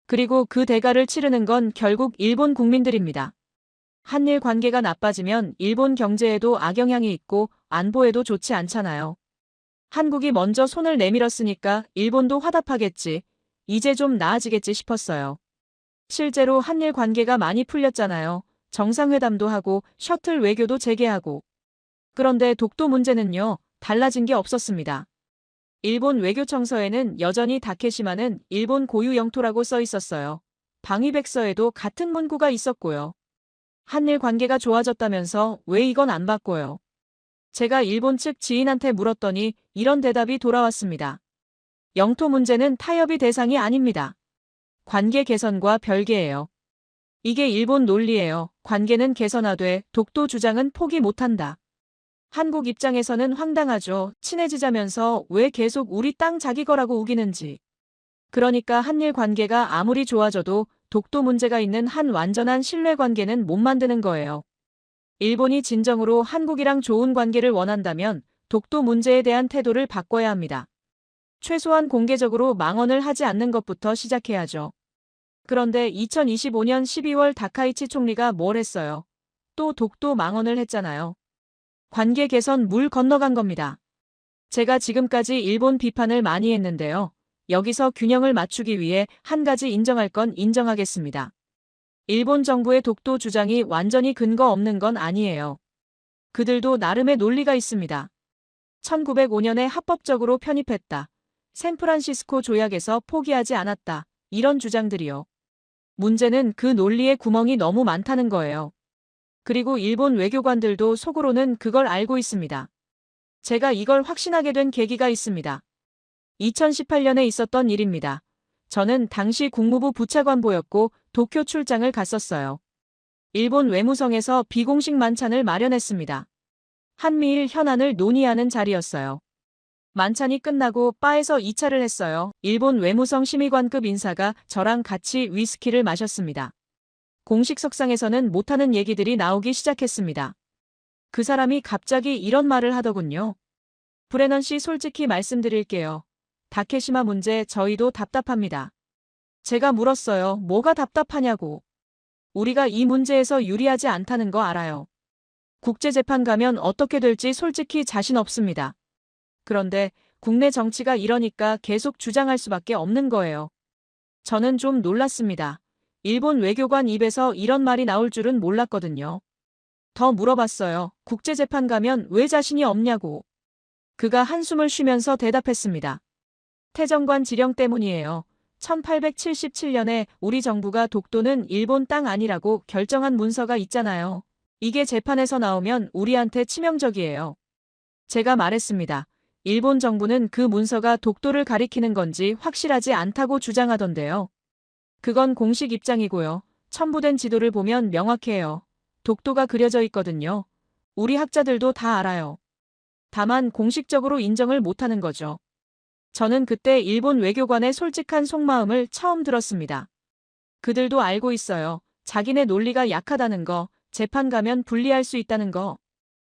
그리고 그 대가를 치르는 건 결국 일본 국민들입니다. 한일 관계가 나빠지면 일본 경제에도 악영향이 있고 안보에도 좋지 않잖아요. 한국이 먼저 손을 내밀었으니까 일본도 화답하겠지. 이제 좀 나아지겠지 싶었어요. 실제로 한일 관계가 많이 풀렸잖아요. 정상회담도 하고 셔틀 외교도 재개하고. 그런데 독도 문제는요, 달라진 게 없었습니다. 일본 외교청서에는 여전히 다케시마는 일본 고유 영토라고 써 있었어요. 방위백서에도 같은 문구가 있었고요. 한일 관계가 좋아졌다면서 왜 이건 안 바꿔요? 제가 일본 측 지인한테 물었더니 이런 대답이 돌아왔습니다. 영토 문제는 타협이 대상이 아닙니다. 관계 개선과 별개예요. 이게 일본 논리예요. 관계는 개선하되 독도 주장은 포기 못한다. 한국 입장에서는 황당하죠. 친해지자면서 왜 계속 우리 땅 자기 거라고 우기는지. 그러니까 한일 관계가 아무리 좋아져도 독도 문제가 있는 한 완전한 신뢰 관계는 못 만드는 거예요. 일본이 진정으로 한국이랑 좋은 관계를 원한다면 독도 문제에 대한 태도를 바꿔야 합니다. 최소한 공개적으로 망언을 하지 않는 것부터 시작해야죠. 그런데 2025년 12월 다카이치 총리가 뭘 했어요? 또 독도 망언을 했잖아요. 관계 개선 물 건너간 겁니다. 제가 지금까지 일본 비판을 많이 했는데요. 여기서 균형을 맞추기 위해 한 가지 인정할 건 인정하겠습니다. 일본 정부의 독도 주장이 완전히 근거 없는 건 아니에요. 그들도 나름의 논리가 있습니다. 1905년에 합법적으로 편입했다. 샌프란시스코 조약에서 포기하지 않았다. 이런 주장들이요. 문제는 그 논리에 구멍이 너무 많다는 거예요. 그리고 일본 외교관들도 속으로는 그걸 알고 있습니다. 제가 이걸 확신하게 된 계기가 있습니다. 2018년에 있었던 일입니다. 저는 당시 국무부 부차관보였고 도쿄 출장을 갔었어요. 일본 외무성에서 비공식 만찬을 마련했습니다. 한미일 현안을 논의하는 자리였어요. 만찬이 끝나고 바에서 2차를 했어요. 일본 외무성 심의관급 인사가 저랑 같이 위스키를 마셨습니다. 공식 석상에서는 못하는 얘기들이 나오기 시작했습니다. 그 사람이 갑자기 이런 말을 하더군요. 브레넌 씨 솔직히 말씀드릴게요. 다케시마 문제 저희도 답답합니다. 제가 물었어요. 뭐가 답답하냐고. 우리가 이 문제에서 유리하지 않다는 거 알아요. 국제재판 가면 어떻게 될지 솔직히 자신 없습니다. 그런데 국내 정치가 이러니까 계속 주장할 수밖에 없는 거예요. 저는 좀 놀랐습니다. 일본 외교관 입에서 이런 말이 나올 줄은 몰랐거든요. 더 물어봤어요. 국제재판 가면 왜 자신이 없냐고. 그가 한숨을 쉬면서 대답했습니다. 태정관 지령 때문이에요. 1877년에 우리 정부가 독도는 일본 땅 아니라고 결정한 문서가 있잖아요. 이게 재판에서 나오면 우리한테 치명적이에요. 제가 말했습니다. 일본 정부는 그 문서가 독도를 가리키는 건지 확실하지 않다고 주장하던데요. 그건 공식 입장이고요. 첨부된 지도를 보면 명확해요. 독도가 그려져 있거든요. 우리 학자들도 다 알아요. 다만 공식적으로 인정을 못하는 거죠. 저는 그때 일본 외교관의 솔직한 속마음을 처음 들었습니다. 그들도 알고 있어요. 자기네 논리가 약하다는 거, 재판 가면 불리할 수 있다는 거.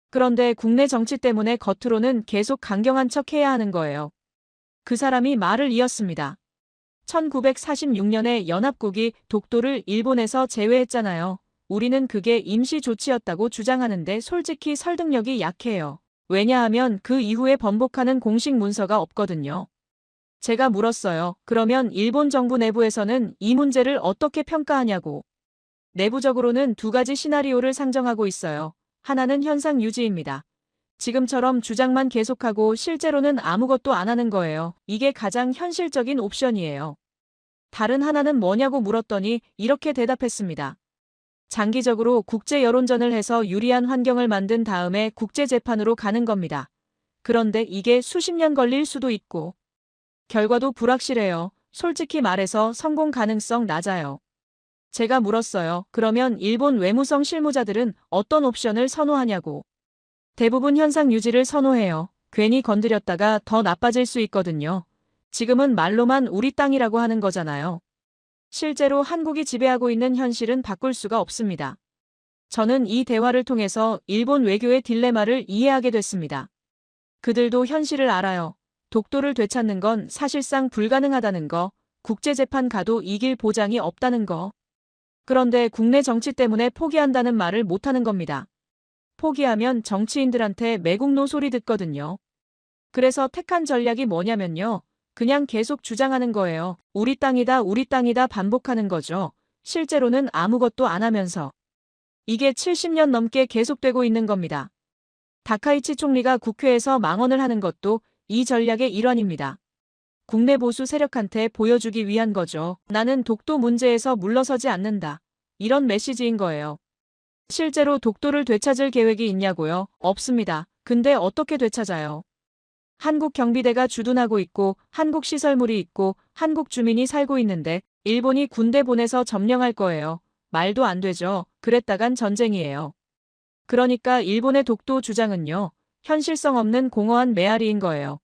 그런데 국내 정치 때문에 겉으로는 계속 강경한 척 해야 하는 거예요. 그 사람이 말을 이었습니다. 1946년에 연합국이 독도를 일본에서 제외했잖아요. 우리는 그게 임시 조치였다고 주장하는데 솔직히 설득력이 약해요. 왜냐하면 그 이후에 번복하는 공식 문서가 없거든요. 제가 물었어요. 그러면 일본 정부 내부에서는 이 문제를 어떻게 평가하냐고. 내부적으로는 두 가지 시나리오를 상정하고 있어요. 하나는 현상 유지입니다. 지금처럼 주장만 계속하고 실제로는 아무것도 안 하는 거예요. 이게 가장 현실적인 옵션이에요. 다른 하나는 뭐냐고 물었더니 이렇게 대답했습니다. 장기적으로 국제 여론전을 해서 유리한 환경을 만든 다음에 국제재판으로 가는 겁니다. 그런데 이게 수십 년 걸릴 수도 있고 결과도 불확실해요. 솔직히 말해서 성공 가능성 낮아요. 제가 물었어요. 그러면 일본 외무성 실무자들은 어떤 옵션을 선호하냐고. 대부분 현상 유지를 선호해요. 괜히 건드렸다가 더 나빠질 수 있거든요. 지금은 말로만 우리 땅이라고 하는 거잖아요. 실제로 한국이 지배하고 있는 현실은 바꿀 수가 없습니다. 저는 이 대화를 통해서 일본 외교의 딜레마를 이해하게 됐습니다. 그들도 현실을 알아요. 독도를 되찾는 건 사실상 불가능하다는 거, 국제재판 가도 이길 보장이 없다는 거. 그런데 국내 정치 때문에 포기한다는 말을 못하는 겁니다. 포기하면 정치인들한테 매국노 소리 듣거든요. 그래서 택한 전략이 뭐냐면요. 그냥 계속 주장하는 거예요. 우리 땅이다, 우리 땅이다 반복하는 거죠. 실제로는 아무것도 안 하면서. 이게 70년 넘게 계속되고 있는 겁니다. 다카이치 총리가 국회에서 망언을 하는 것도 이 전략의 일환입니다. 국내 보수 세력한테 보여주기 위한 거죠. 나는 독도 문제에서 물러서지 않는다. 이런 메시지인 거예요. 실제로 독도를 되찾을 계획이 있냐고요? 없습니다. 근데 어떻게 되찾아요? 한국 경비대가 주둔하고 있고 한국 시설물이 있고 한국 주민이 살고 있는데 일본이 군대 보내서 점령할 거예요. 말도 안 되죠. 그랬다간 전쟁이에요. 그러니까 일본의 독도 주장은요. 현실성 없는 공허한 메아리인 거예요.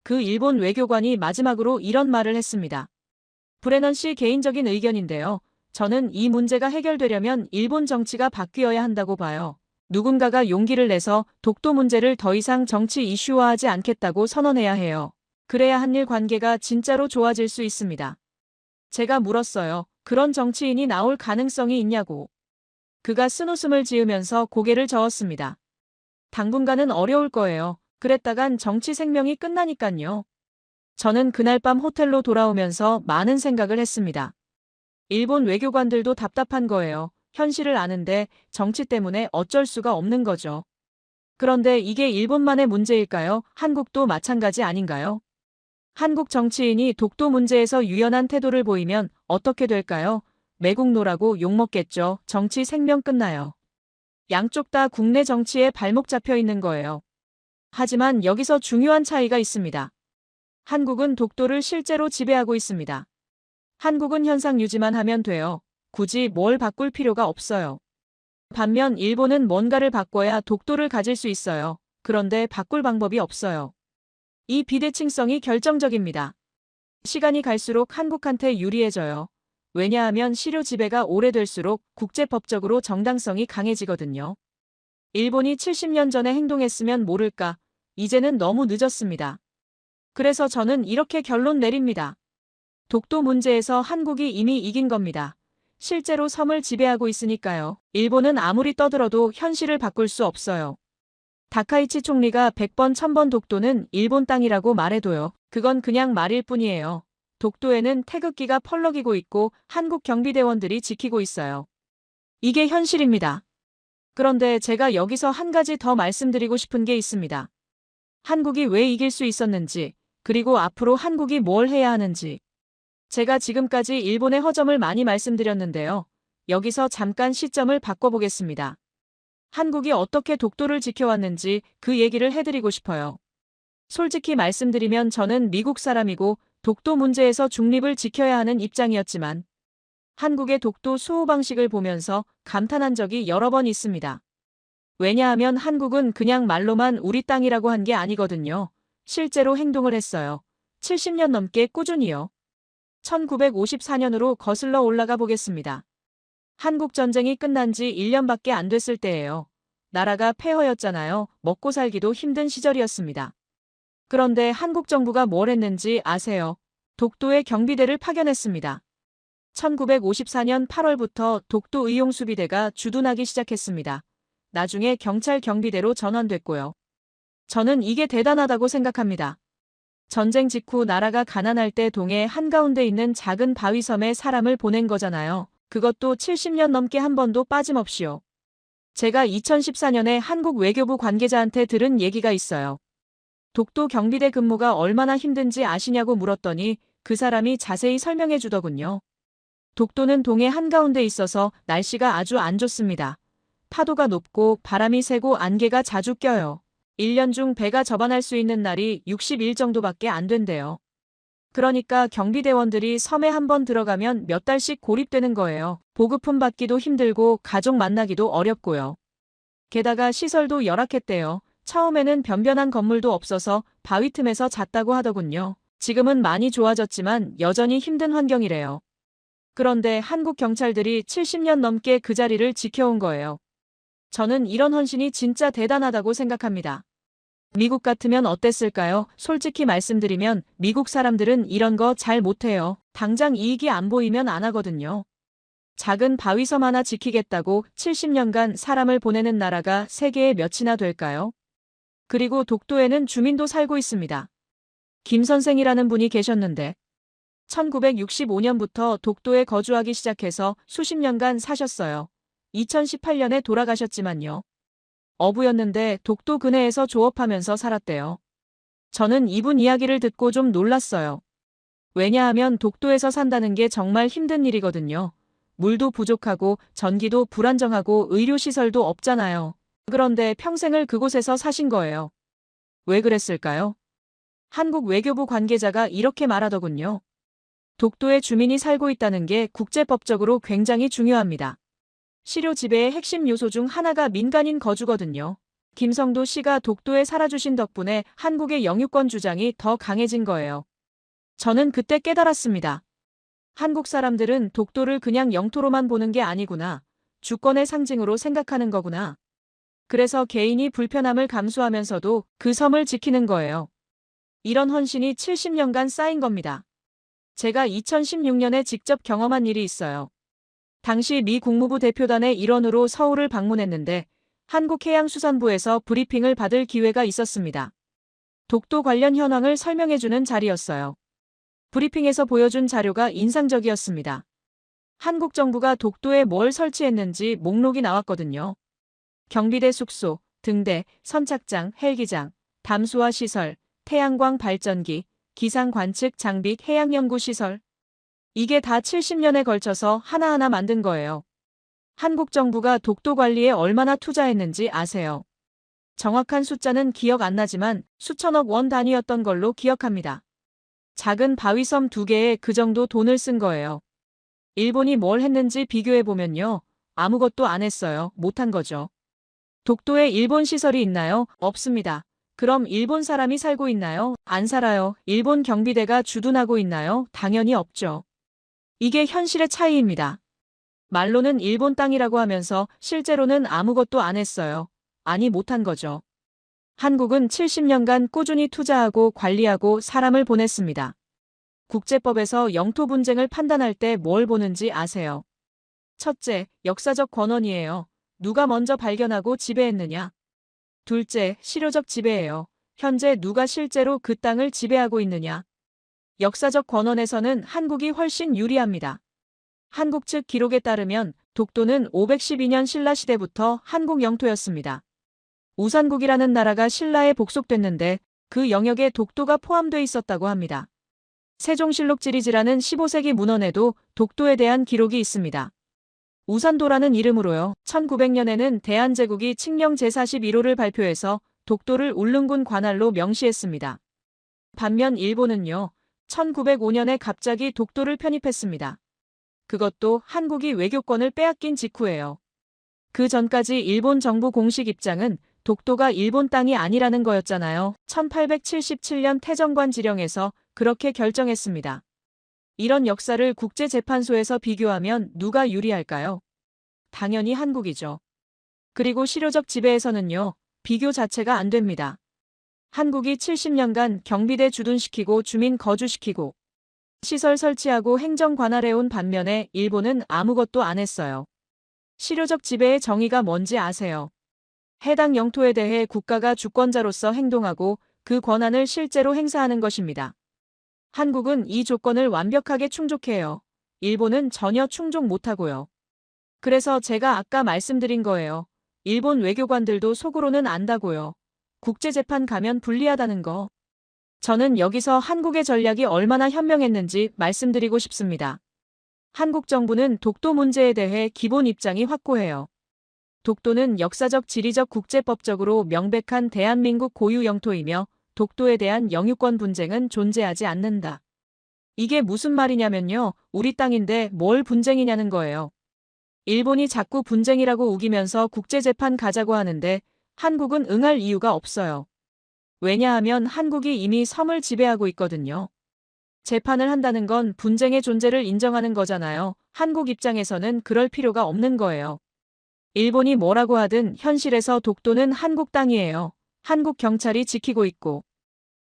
그 일본 외교관이 마지막으로 이런 말을 했습니다. 브레넌 씨 개인적인 의견인데요. 저는 이 문제가 해결되려면 일본 정치가 바뀌어야 한다고 봐요. 누군가가 용기를 내서 독도 문제를 더 이상 정치 이슈화하지 않겠다고 선언해야 해요. 그래야 한일 관계가 진짜로 좋아질 수 있습니다. 제가 물었어요. 그런 정치인이 나올 가능성이 있냐고. 그가 쓴웃음을 지으면서 고개를 저었습니다. 당분간은 어려울 거예요. 그랬다간 정치 생명이 끝나니깐요. 저는 그날 밤 호텔로 돌아오면서 많은 생각을 했습니다. 일본 외교관들도 답답한 거예요. 현실을 아는데 정치 때문에 어쩔 수가 없는 거죠. 그런데 이게 일본만의 문제일까요? 한국도 마찬가지 아닌가요? 한국 정치인이 독도 문제에서 유연한 태도를 보이면 어떻게 될까요? 매국노라고 욕먹겠죠. 정치 생명 끝나요. 양쪽 다 국내 정치에 발목 잡혀 있는 거예요. 하지만 여기서 중요한 차이가 있습니다. 한국은 독도를 실제로 지배하고 있습니다. 한국은 현상 유지만 하면 돼요. 굳이 뭘 바꿀 필요가 없어요. 반면 일본은 뭔가를 바꿔야 독도를 가질 수 있어요. 그런데 바꿀 방법이 없어요. 이 비대칭성이 결정적입니다. 시간이 갈수록 한국한테 유리해져요. 왜냐하면 실효 지배가 오래될수록 국제법적으로 정당성이 강해지거든요. 일본이 70년 전에 행동했으면 모를까. 이제는 너무 늦었습니다. 그래서 저는 이렇게 결론 내립니다. 독도 문제에서 한국이 이미 이긴 겁니다. 실제로 섬을 지배하고 있으니까요. 일본은 아무리 떠들어도 현실을 바꿀 수 없어요. 다카이치 총리가 100번 1000번 독도는 일본 땅이라고 말해도요. 그건 그냥 말일 뿐이에요. 독도에는 태극기가 펄럭이고 있고 한국 경비대원들이 지키고 있어요. 이게 현실입니다. 그런데 제가 여기서 한 가지 더 말씀드리고 싶은 게 있습니다. 한국이 왜 이길 수 있었는지, 그리고 앞으로 한국이 뭘 해야 하는지. 제가 지금까지 일본의 허점을 많이 말씀드렸는데요. 여기서 잠깐 시점을 바꿔보겠습니다. 한국이 어떻게 독도를 지켜왔는지 그 얘기를 해드리고 싶어요. 솔직히 말씀드리면 저는 미국 사람이고 독도 문제에서 중립을 지켜야 하는 입장이었지만 한국의 독도 수호 방식을 보면서 감탄한 적이 여러 번 있습니다. 왜냐하면 한국은 그냥 말로만 우리 땅이라고 한 게 아니거든요. 실제로 행동을 했어요. 70년 넘게 꾸준히요. 1954년으로 거슬러 올라가 보겠습니다. 한국 전쟁이 끝난 지 1년밖에 안 됐을 때예요. 나라가 폐허였잖아요. 먹고 살기도 힘든 시절이었습니다. 그런데 한국 정부가 뭘 했는지 아세요? 독도에 경비대를 파견했습니다. 1954년 8월부터 독도 의용수비대가 주둔하기 시작했습니다. 나중에 경찰 경비대로 전환됐고요. 저는 이게 대단하다고 생각합니다. 전쟁 직후 나라가 가난할 때 동해 한가운데 있는 작은 바위섬에 사람을 보낸 거잖아요. 그것도 70년 넘게 한 번도 빠짐없이요. 제가 2014년에 한국 외교부 관계자한테 들은 얘기가 있어요. 독도 경비대 근무가 얼마나 힘든지 아시냐고 물었더니 그 사람이 자세히 설명해 주더군요. 독도는 동해 한가운데 있어서 날씨가 아주 안 좋습니다. 파도가 높고 바람이 세고 안개가 자주 껴요. 1년 중 배가 접안할 수 있는 날이 60일 정도밖에 안 된대요. 그러니까 경비대원들이 섬에 한 번 들어가면 몇 달씩 고립되는 거예요. 보급품 받기도 힘들고 가족 만나기도 어렵고요. 게다가 시설도 열악했대요. 처음에는 변변한 건물도 없어서 바위 틈에서 잤다고 하더군요. 지금은 많이 좋아졌지만 여전히 힘든 환경이래요. 그런데 한국 경찰들이 70년 넘게 그 자리를 지켜온 거예요. 저는 이런 헌신이 진짜 대단하다고 생각합니다. 미국 같으면 어땠을까요? 솔직히 말씀드리면 미국 사람들은 이런 거 잘 못해요. 당장 이익이 안 보이면 안 하거든요. 작은 바위섬 하나 지키겠다고 70년간 사람을 보내는 나라가 세계에 몇이나 될까요? 그리고 독도에는 주민도 살고 있습니다. 김 선생이라는 분이 계셨는데 1965년부터 독도에 거주하기 시작해서 수십 년간 사셨어요. 2018년에 돌아가셨지만요. 어부였는데 독도 근해에서 조업하면서 살았대요. 저는 이분 이야기를 듣고 좀 놀랐어요. 왜냐하면 독도에서 산다는 게 정말 힘든 일이거든요. 물도 부족하고 전기도 불안정하고 의료시설도 없잖아요. 그런데 평생을 그곳에서 사신 거예요. 왜 그랬을까요? 한국 외교부 관계자가 이렇게 말하더군요. 독도에 주민이 살고 있다는 게 국제법적으로 굉장히 중요합니다. 시료 지배의 핵심 요소 중 하나가 민간인 거주거든요. 김성도 씨가 독도에 살아주신 덕분에 한국의 영유권 주장이 더 강해진 거예요. 저는 그때 깨달았습니다. 한국 사람들은 독도를 그냥 영토로만 보는 게 아니구나. 주권의 상징으로 생각하는 거구나. 그래서 개인이 불편함을 감수하면서도 그 섬을 지키는 거예요. 이런 헌신이 70년간 쌓인 겁니다. 제가 2016년에 직접 경험한 일이 있어요. 당시 미 국무부 대표단의 일원으로 서울을 방문했는데 한국해양수산부에서 브리핑을 받을 기회가 있었습니다. 독도 관련 현황을 설명해주는 자리였어요. 브리핑에서 보여준 자료가 인상적이었습니다. 한국 정부가 독도에 뭘 설치했는지 목록이 나왔거든요. 경비대 숙소, 등대, 선착장, 헬기장, 담수화 시설, 태양광 발전기, 기상 관측 장비, 해양연구 시설. 이게 다 70년에 걸쳐서 하나하나 만든 거예요. 한국 정부가 독도 관리에 얼마나 투자했는지 아세요? 정확한 숫자는 기억 안 나지만 수천억 원 단위였던 걸로 기억합니다. 작은 바위섬 2개에 그 정도 돈을 쓴 거예요. 일본이 뭘 했는지 비교해보면요. 아무것도 안 했어요. 못한 거죠. 독도에 일본 시설이 있나요? 없습니다. 그럼 일본 사람이 살고 있나요? 안 살아요. 일본 경비대가 주둔하고 있나요? 당연히 없죠. 이게 현실의 차이입니다. 말로는 일본 땅이라고 하면서 실제로는 아무것도 안 했어요. 아니 못한 거죠. 한국은 70년간 꾸준히 투자하고 관리하고 사람을 보냈습니다. 국제법에서 영토 분쟁을 판단할 때 뭘 보는지 아세요? 첫째, 역사적 권원이에요. 누가 먼저 발견하고 지배했느냐. 둘째, 실효적 지배예요. 현재 누가 실제로 그 땅을 지배하고 있느냐. 역사적 권원에서는 한국이 훨씬 유리합니다. 한국 측 기록에 따르면 독도는 512년 신라시대부터 한국 영토였습니다. 우산국이라는 나라가 신라에 복속됐는데 그 영역에 독도가 포함돼 있었다고 합니다. 세종실록 지리지라는 15세기 문헌에도 독도에 대한 기록이 있습니다. 우산도라는 이름으로요. 1900년에는 대한제국이 칙령 제41호를 발표해서 독도를 울릉군 관할로 명시했습니다. 반면 일본은요. 1905년에 갑자기 독도를 편입했습니다. 그것도 한국이 외교권을 빼앗긴 직후예요. 그 전까지 일본 정부 공식 입장은 독도가 일본 땅이 아니라는 거였잖아요. 1877년 태정관 지령에서 그렇게 결정했습니다. 이런 역사를 국제재판소에서 비교하면 누가 유리할까요? 당연히 한국이죠. 그리고 실효적 지배에서는요. 비교 자체가 안 됩니다. 한국이 70년간 경비대 주둔시키고 주민 거주시키고 시설 설치하고 행정 관할해온 반면에 일본은 아무것도 안 했어요. 실효적 지배의 정의가 뭔지 아세요? 해당 영토에 대해 국가가 주권자로서 행동하고 그 권한을 실제로 행사하는 것입니다. 한국은 이 조건을 완벽하게 충족해요. 일본은 전혀 충족 못하고요. 그래서 제가 아까 말씀드린 거예요. 일본 외교관들도 속으로는 안다고요. 국제재판 가면 불리하다는 거. 저는 여기서 한국의 전략이 얼마나 현명했는지 말씀드리고 싶습니다. 한국 정부는 독도 문제에 대해 기본 입장이 확고해요. 독도는 역사적 지리적 국제법적으로 명백한 대한민국 고유 영토이며 독도에 대한 영유권 분쟁은 존재하지 않는다. 이게 무슨 말이냐면요. 우리 땅인데 뭘 분쟁이냐는 거예요. 일본이 자꾸 분쟁이라고 우기면서 국제재판 가자고 하는데 한국은 응할 이유가 없어요. 왜냐하면 한국이 이미 섬을 지배하고 있거든요. 재판을 한다는 건 분쟁의 존재를 인정하는 거잖아요. 한국 입장에서는 그럴 필요가 없는 거예요. 일본이 뭐라고 하든 현실에서 독도는 한국 땅이에요. 한국 경찰이 지키고 있고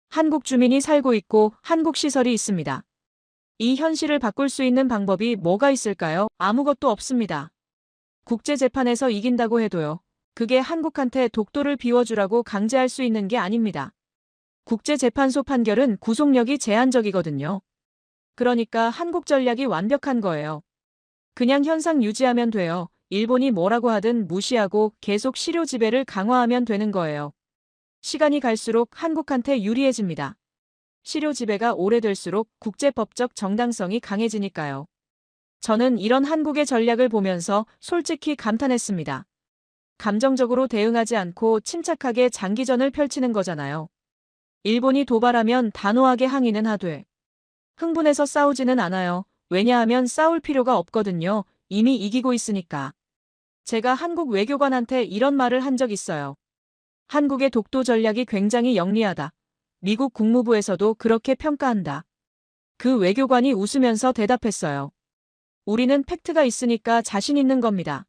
한국 주민이 살고 있고 한국 시설이 있습니다. 이 현실을 바꿀 수 있는 방법이 뭐가 있을까요? 아무것도 없습니다. 국제재판에서 이긴다고 해도요. 그게 한국한테 독도를 비워주라고 강제할 수 있는 게 아닙니다. 국제재판소 판결은 구속력이 제한적이거든요. 그러니까 한국 전략이 완벽한 거예요. 그냥 현상 유지하면 돼요. 일본이 뭐라고 하든 무시하고 계속 실효 지배를 강화하면 되는 거예요. 시간이 갈수록 한국한테 유리해집니다. 실효 지배가 오래될수록 국제법적 정당성이 강해지니까요. 저는 이런 한국의 전략을 보면서 솔직히 감탄했습니다. 감정적으로 대응하지 않고 침착하게 장기전을 펼치는 거잖아요. 일본이 도발하면 단호하게 항의는 하되 흥분해서 싸우지는 않아요. 왜냐하면 싸울 필요가 없거든요. 이미 이기고 있으니까. 제가 한국 외교관한테 이런 말을 한 적 있어요. 한국의 독도 전략이 굉장히 영리하다. 미국 국무부에서도 그렇게 평가한다. 그 외교관이 웃으면서 대답했어요. 우리는 팩트가 있으니까 자신 있는 겁니다.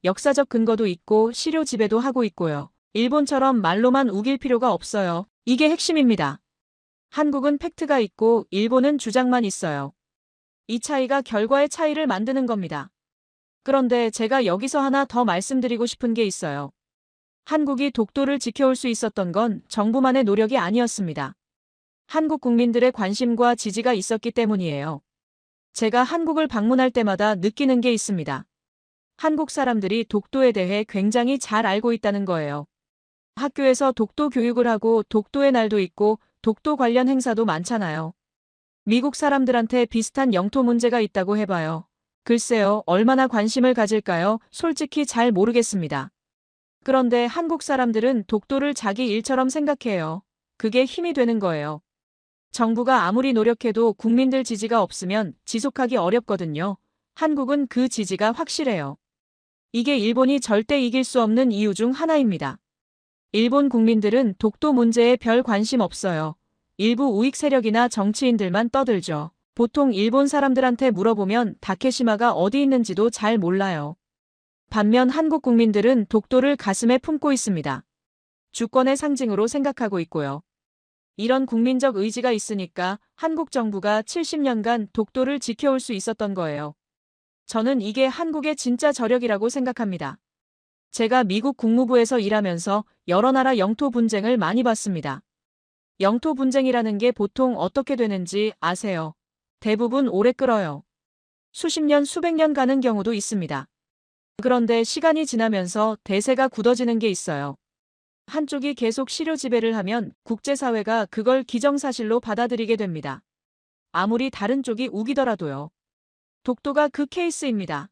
역사적 근거도 있고 시료 지배도 하고 있고요. 일본처럼 말로만 우길 필요가 없어요. 이게 핵심입니다. 한국은 팩트가 있고 일본은 주장만 있어요. 이 차이가 결과의 차이를 만드는 겁니다. 그런데 제가 여기서 하나 더 말씀드리고 싶은 게 있어요. 한국이 독도를 지켜올 수 있었던 건 정부만의 노력이 아니었습니다. 한국 국민들의 관심과 지지가 있었기 때문이에요. 제가 한국을 방문할 때마다 느끼는 게 있습니다. 한국 사람들이 독도에 대해 굉장히 잘 알고 있다는 거예요. 학교에서 독도 교육을 하고 독도의 날도 있고 독도 관련 행사도 많잖아요. 미국 사람들한테 비슷한 영토 문제가 있다고 해봐요. 글쎄요, 얼마나 관심을 가질까요? 솔직히 잘 모르겠습니다. 그런데 한국 사람들은 독도를 자기 일처럼 생각해요. 그게 힘이 되는 거예요. 정부가 아무리 노력해도 국민들 지지가 없으면 지속하기 어렵거든요. 한국은 그 지지가 확실해요. 이게 일본이 절대 이길 수 없는 이유 중 하나입니다. 일본 국민들은 독도 문제에 별 관심 없어요. 일부 우익 세력이나 정치인들만 떠들죠. 보통 일본 사람들한테 물어보면 다케시마가 어디 있는지도 잘 몰라요. 반면 한국 국민들은 독도를 가슴에 품고 있습니다. 주권의 상징으로 생각하고 있고요. 이런 국민적 의지가 있으니까 한국 정부가 70년간 독도를 지켜올 수 있었던 거예요. 저는 이게 한국의 진짜 저력이라고 생각합니다. 제가 미국 국무부에서 일하면서 여러 나라 영토 분쟁을 많이 봤습니다. 영토 분쟁이라는 게 보통 어떻게 되는지 아세요? 대부분 오래 끌어요. 수십 년, 수백 년 가는 경우도 있습니다. 그런데 시간이 지나면서 대세가 굳어지는 게 있어요. 한쪽이 계속 실효 지배를 하면 국제사회가 그걸 기정사실로 받아들이게 됩니다. 아무리 다른 쪽이 우기더라도요. 독도가 그 케이스입니다.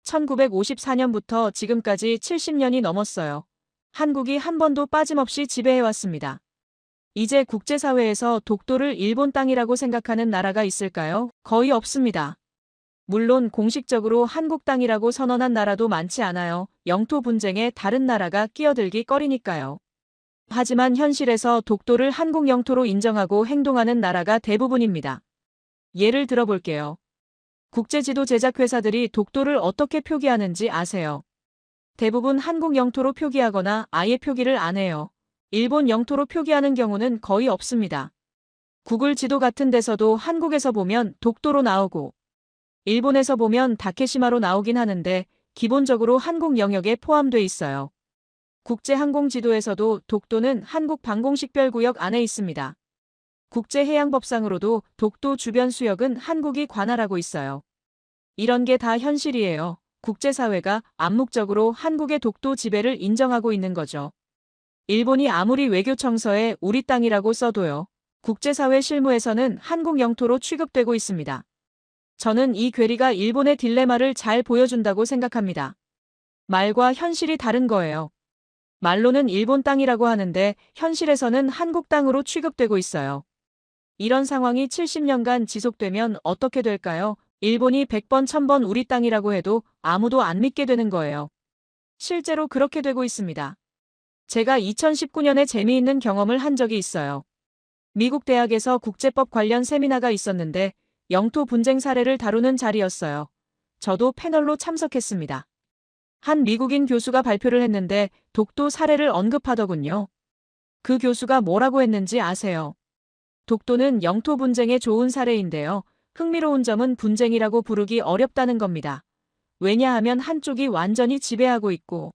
1954년부터 지금까지 70년이 넘었어요. 한국이 한 번도 빠짐없이 지배해왔습니다. 이제 국제사회에서 독도를 일본 땅이라고 생각하는 나라가 있을까요? 거의 없습니다. 물론 공식적으로 한국 땅이라고 선언한 나라도 많지 않아요. 영토 분쟁에 다른 나라가 끼어들기 꺼리니까요. 하지만 현실에서 독도를 한국 영토로 인정하고 행동하는 나라가 대부분입니다. 예를 들어볼게요. 국제지도 제작회사들이 독도를 어떻게 표기하는지 아세요? 대부분 한국 영토로 표기하거나 아예 표기를 안 해요. 일본 영토로 표기하는 경우는 거의 없습니다. 구글 지도 같은 데서도 한국에서 보면 독도로 나오고 일본에서 보면 다케시마로 나오긴 하는데 기본적으로 한국 영역에 포함돼 있어요. 국제항공지도에서도 독도는 한국 방공식별구역 안에 있습니다. 국제해양법상으로도 독도 주변 수역은 한국이 관할하고 있어요. 이런 게 다 현실이에요. 국제사회가 암묵적으로 한국의 독도 지배를 인정하고 있는 거죠. 일본이 아무리 외교청서에 우리 땅이라고 써도요. 국제사회 실무에서는 한국 영토로 취급되고 있습니다. 저는 이 괴리가 일본의 딜레마를 잘 보여준다고 생각합니다. 말과 현실이 다른 거예요. 말로는 일본 땅이라고 하는데 현실에서는 한국 땅으로 취급되고 있어요. 이런 상황이 70년간 지속되면 어떻게 될까요? 일본이 100번 1000번 우리 땅이라고 해도 아무도 안 믿게 되는 거예요. 실제로 그렇게 되고 있습니다. 제가 2019년에 재미있는 경험을 한 적이 있어요. 미국 대학에서 국제법 관련 세미나가 있었는데 영토 분쟁 사례를 다루는 자리였어요. 저도 패널로 참석했습니다. 한 미국인 교수가 발표를 했는데 독도 사례를 언급하더군요. 그 교수가 뭐라고 했는지 아세요? 독도는 영토 분쟁에 좋은 사례인데요. 흥미로운 점은 분쟁이라고 부르기 어렵다는 겁니다. 왜냐하면 한쪽이 완전히 지배하고 있고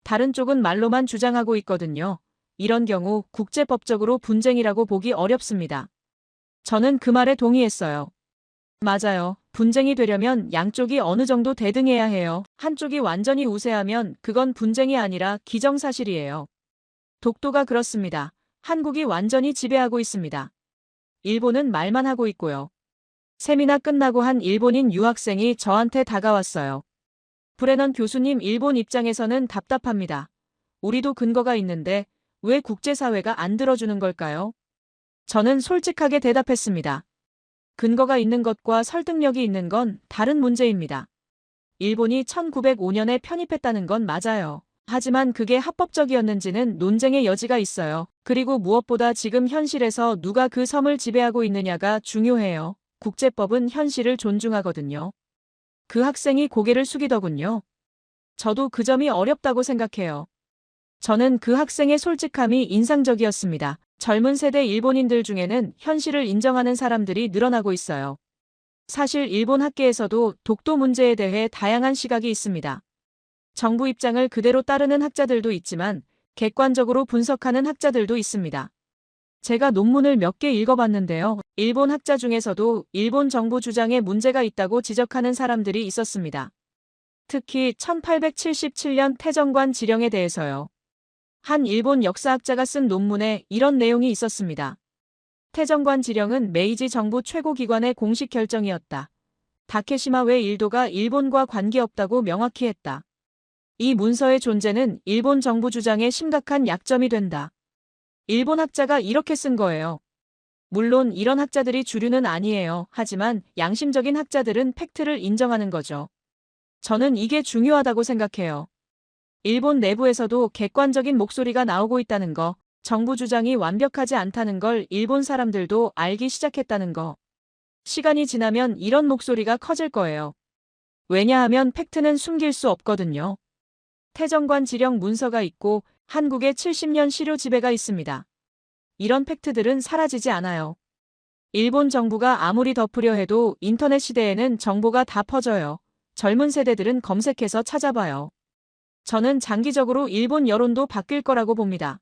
다른 쪽은 말로만 주장하고 있거든요. 이런 경우 국제법적으로 분쟁이라고 보기 어렵습니다. 저는 그 말에 동의했어요. 맞아요. 분쟁이 되려면 양쪽이 어느 정도 대등해야 해요. 한쪽이 완전히 우세하면 그건 분쟁이 아니라 기정사실이에요. 독도가 그렇습니다. 한국이 완전히 지배하고 있습니다. 일본은 말만 하고 있고요. 세미나 끝나고 한 일본인 유학생이 저한테 다가왔어요. 브레넌 교수님, 일본 입장에서는 답답합니다. 우리도 근거가 있는데 왜 국제사회가 안 들어주는 걸까요? 저는 솔직하게 대답했습니다. 근거가 있는 것과 설득력이 있는 건 다른 문제입니다. 일본이 1905년에 편입했다는 건 맞아요. 하지만 그게 합법적이었는지는 논쟁의 여지가 있어요. 그리고 무엇보다 지금 현실에서 누가 그 섬을 지배하고 있느냐가 중요해요. 국제법은 현실을 존중하거든요. 그 학생이 고개를 숙이더군요. 저도 그 점이 어렵다고 생각해요. 저는 그 학생의 솔직함이 인상적이었습니다. 젊은 세대 일본인들 중에는 현실을 인정하는 사람들이 늘어나고 있어요. 사실 일본 학계에서도 독도 문제에 대해 다양한 시각이 있습니다. 정부 입장을 그대로 따르는 학자들도 있지만 객관적으로 분석하는 학자들도 있습니다. 제가 논문을 몇 개 읽어봤는데요. 일본 학자 중에서도 일본 정부 주장에 문제가 있다고 지적하는 사람들이 있었습니다. 특히 1877년 태정관 지령에 대해서요. 한 일본 역사학자가 쓴 논문에 이런 내용이 있었습니다. 태정관 지령은 메이지 정부 최고기관의 공식 결정이었다. 다케시마 외 일도가 일본과 관계없다고 명확히 했다. 이 문서의 존재는 일본 정부 주장에 심각한 약점이 된다. 일본 학자가 이렇게 쓴 거예요. 물론 이런 학자들이 주류는 아니에요. 하지만 양심적인 학자들은 팩트를 인정하는 거죠. 저는 이게 중요하다고 생각해요. 일본 내부에서도 객관적인 목소리가 나오고 있다는 거, 정부 주장이 완벽하지 않다는 걸 일본 사람들도 알기 시작했다는 거. 시간이 지나면 이런 목소리가 커질 거예요. 왜냐하면 팩트는 숨길 수 없거든요. 태정관 지령 문서가 있고 한국에 70년 시료 지배가 있습니다. 이런 팩트들은 사라지지 않아요. 일본 정부가 아무리 덮으려 해도 인터넷 시대에는 정보가 다 퍼져요. 젊은 세대들은 검색해서 찾아봐요. 저는 장기적으로 일본 여론도 바뀔 거라고 봅니다.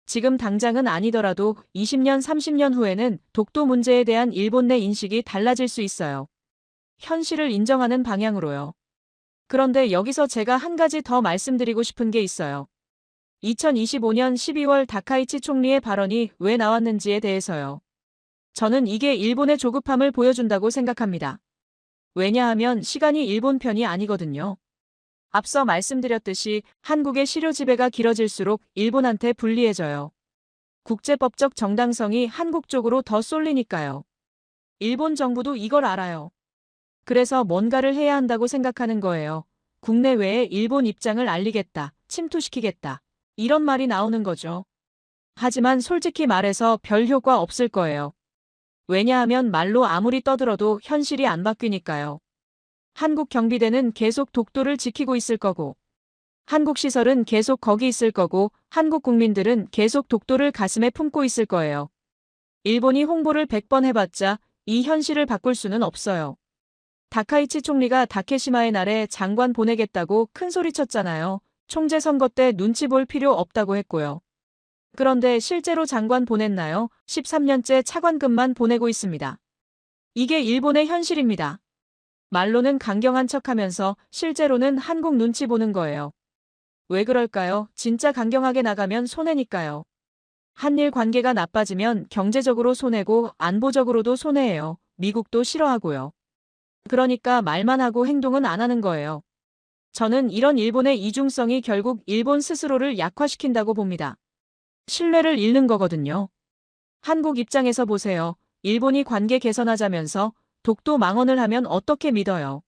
지금 당장은 아니더라도 20년, 30년 후에는 독도 문제에 대한 일본 내 인식이 달라질 수 있어요. 현실을 인정하는 방향으로요. 그런데 여기서 제가 한 가지 더 말씀드리고 싶은 게 있어요. 2025년 12월 다카이치 총리의 발언이 왜 나왔는지에 대해서요. 저는 이게 일본의 조급함을 보여준다고 생각합니다. 왜냐하면 시간이 일본 편이 아니거든요. 앞서 말씀드렸듯이 한국의 시료 지배가 길어질수록 일본한테 불리해져요. 국제법적 정당성이 한국 쪽으로 더 쏠리니까요. 일본 정부도 이걸 알아요. 그래서 뭔가를 해야 한다고 생각하는 거예요. 국내외에 일본 입장을 알리겠다, 침투시키겠다. 이런 말이 나오는 거죠. 하지만 솔직히 말해서 별 효과 없을 거예요. 왜냐하면 말로 아무리 떠들어도 현실이 안 바뀌니까요. 한국 경비대는 계속 독도를 지키고 있을 거고, 한국 시설은 계속 거기 있을 거고, 한국 국민들은 계속 독도를 가슴에 품고 있을 거예요. 일본이 홍보를 100번 해봤자 이 현실을 바꿀 수는 없어요. 다카이치 총리가 다케시마의 날에 장관 보내겠다고 큰 소리 쳤잖아요. 총재 선거 때 눈치 볼 필요 없다고 했고요. 그런데 실제로 장관 보냈나요? 13년째 차관급만 보내고 있습니다. 이게 일본의 현실입니다. 말로는 강경한 척하면서 실제로는 한국 눈치 보는 거예요. 왜 그럴까요? 진짜 강경하게 나가면 손해니까요. 한일 관계가 나빠지면 경제적으로 손해고 안보적으로도 손해예요. 미국도 싫어하고요. 그러니까 말만 하고 행동은 안 하는 거예요. 저는 이런 일본의 이중성이 결국 일본 스스로를 약화시킨다고 봅니다. 신뢰를 잃는 거거든요. 한국 입장에서 보세요. 일본이 관계 개선하자면서 독도 망언을 하면 어떻게 믿어요?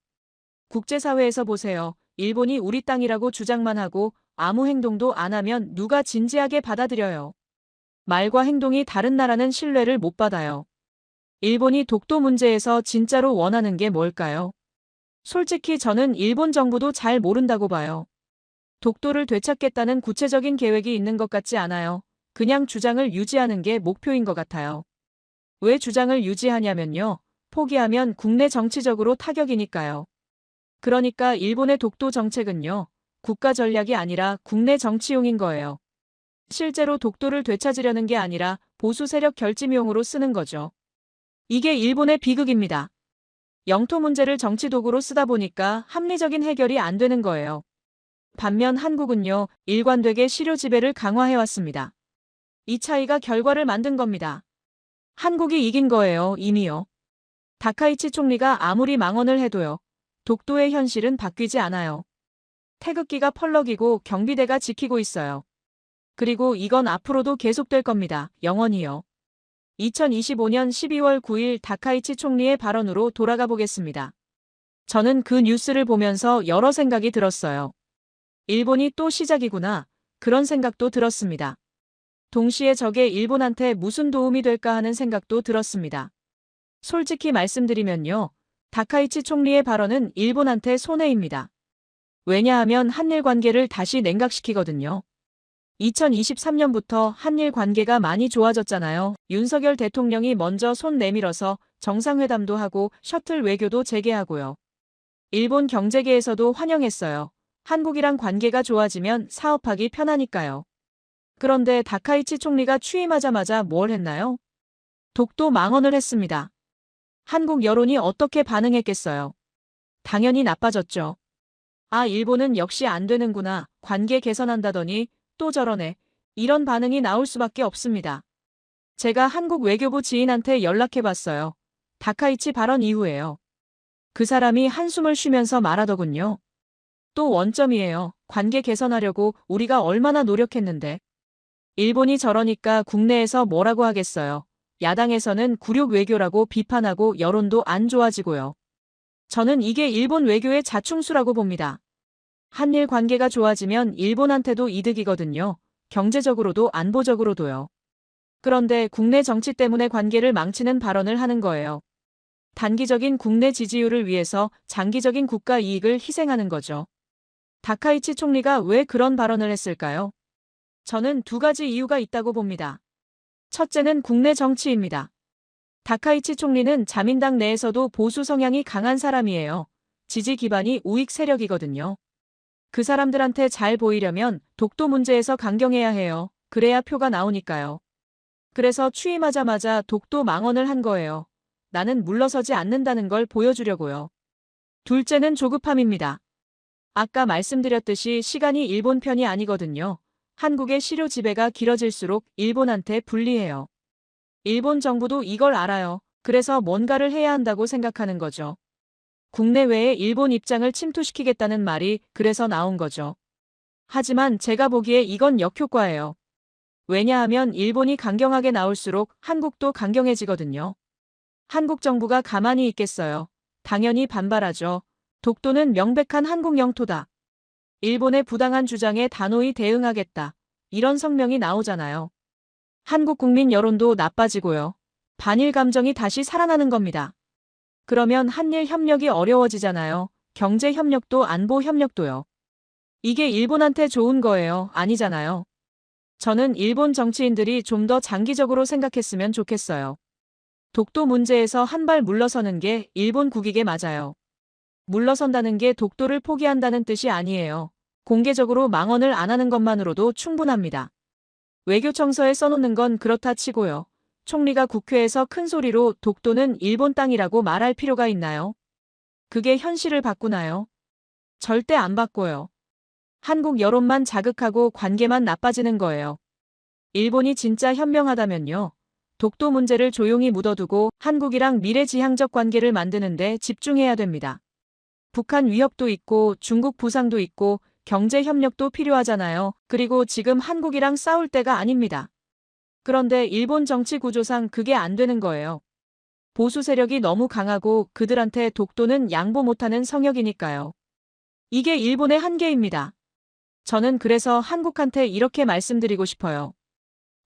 국제사회에서 보세요. 일본이 우리 땅이라고 주장만 하고 아무 행동도 안 하면 누가 진지하게 받아들여요? 말과 행동이 다른 나라는 신뢰를 못 받아요. 일본이 독도 문제에서 진짜로 원하는 게 뭘까요? 솔직히 저는 일본 정부도 잘 모른다고 봐요. 독도를 되찾겠다는 구체적인 계획이 있는 것 같지 않아요. 그냥 주장을 유지하는 게 목표인 것 같아요. 왜 주장을 유지하냐면요. 포기하면 국내 정치적으로 타격이니까요. 그러니까 일본의 독도 정책은요. 국가 전략이 아니라 국내 정치용인 거예요. 실제로 독도를 되찾으려는 게 아니라 보수 세력 결집용으로 쓰는 거죠. 이게 일본의 비극입니다. 영토 문제를 정치 도구로 쓰다 보니까 합리적인 해결이 안 되는 거예요. 반면 한국은요. 일관되게 시료 지배를 강화해왔습니다. 이 차이가 결과를 만든 겁니다. 한국이 이긴 거예요. 이미요. 다카이치 총리가 아무리 망언을 해도요. 독도의 현실은 바뀌지 않아요. 태극기가 펄럭이고 경비대가 지키고 있어요. 그리고 이건 앞으로도 계속될 겁니다. 영원히요. 2025년 12월 9일 다카이치 총리의 발언으로 돌아가 보겠습니다. 저는 그 뉴스를 보면서 여러 생각이 들었어요. 일본이 또 시작이구나. 그런 생각도 들었습니다. 동시에 저게 일본한테 무슨 도움이 될까 하는 생각도 들었습니다. 솔직히 말씀드리면요. 다카이치 총리의 발언은 일본한테 손해입니다. 왜냐하면 한일 관계를 다시 냉각시키거든요. 2023년부터 한일 관계가 많이 좋아졌잖아요. 윤석열 대통령이 먼저 손 내밀어서 정상회담도 하고 셔틀 외교도 재개하고요. 일본 경제계에서도 환영했어요. 한국이랑 관계가 좋아지면 사업하기 편하니까요. 그런데 다카이치 총리가 취임하자마자 뭘 했나요? 독도 망언을 했습니다. 한국 여론이 어떻게 반응했겠어요? 당연히 나빠졌죠. 아, 일본은 역시 안 되는구나. 관계 개선한다더니 또 저러네. 이런 반응이 나올 수밖에 없습니다. 제가 한국 외교부 지인한테 연락해봤어요. 다카이치 발언 이후에요. 그 사람이 한숨을 쉬면서 말하더군요. 또 원점이에요. 관계 개선하려고 우리가 얼마나 노력했는데. 일본이 저러니까 국내에서 뭐라고 하겠어요. 야당에서는 굴욕 외교라고 비판하고 여론도 안 좋아지고요. 저는 이게 일본 외교의 자충수라고 봅니다. 한일 관계가 좋아지면 일본한테도 이득이거든요. 경제적으로도 안보적으로도요. 그런데 국내 정치 때문에 관계를 망치는 발언을 하는 거예요. 단기적인 국내 지지율을 위해서 장기적인 국가 이익을 희생하는 거죠. 다카이치 총리가 왜 그런 발언을 했을까요? 저는 두 가지 이유가 있다고 봅니다. 첫째는 국내 정치입니다. 다카이치 총리는 자민당 내에서도 보수 성향이 강한 사람이에요. 지지 기반이 우익 세력이거든요. 그 사람들한테 잘 보이려면 독도 문제에서 강경해야 해요. 그래야 표가 나오니까요. 그래서 취임하자마자 독도 망언을 한 거예요. 나는 물러서지 않는다는 걸 보여주려고요. 둘째는 조급함입니다. 아까 말씀드렸듯이 시간이 일본 편이 아니거든요. 한국의 실효 지배가 길어질수록 일본한테 불리해요. 일본 정부도 이걸 알아요. 그래서 뭔가를 해야 한다고 생각하는 거죠. 국내외에 일본 입장을 침투시키겠다는 말이 그래서 나온 거죠. 하지만 제가 보기에 이건 역효과예요. 왜냐하면 일본이 강경하게 나올수록 한국도 강경해지거든요. 한국 정부가 가만히 있겠어요. 당연히 반발하죠. 독도는 명백한 한국 영토다. 일본의 부당한 주장에 단호히 대응하겠다. 이런 성명이 나오잖아요. 한국 국민 여론도 나빠지고요. 반일 감정이 다시 살아나는 겁니다. 그러면 한일 협력이 어려워지잖아요. 경제 협력도 안보 협력도요. 이게 일본한테 좋은 거예요. 아니잖아요. 저는 일본 정치인들이 좀 더 장기적으로 생각했으면 좋겠어요. 독도 문제에서 한 발 물러서는 게 일본 국익에 맞아요. 물러선다는 게 독도를 포기한다는 뜻이 아니에요. 공개적으로 망언을 안 하는 것만으로도 충분합니다. 외교청서에 써놓는 건 그렇다 치고요. 총리가 국회에서 큰 소리로 독도는 일본 땅이라고 말할 필요가 있나요? 그게 현실을 바꾸나요? 절대 안 바꿔요. 한국 여론만 자극하고 관계만 나빠지는 거예요. 일본이 진짜 현명하다면요. 독도 문제를 조용히 묻어두고 한국이랑 미래지향적 관계를 만드는 데 집중해야 됩니다. 북한 위협도 있고 중국 부상도 있고 경제 협력도 필요하잖아요. 그리고 지금 한국이랑 싸울 때가 아닙니다. 그런데 일본 정치 구조상 그게 안 되는 거예요. 보수 세력이 너무 강하고 그들한테 독도는 양보 못하는 성역이니까요. 이게 일본의 한계입니다. 저는 그래서 한국한테 이렇게 말씀드리고 싶어요.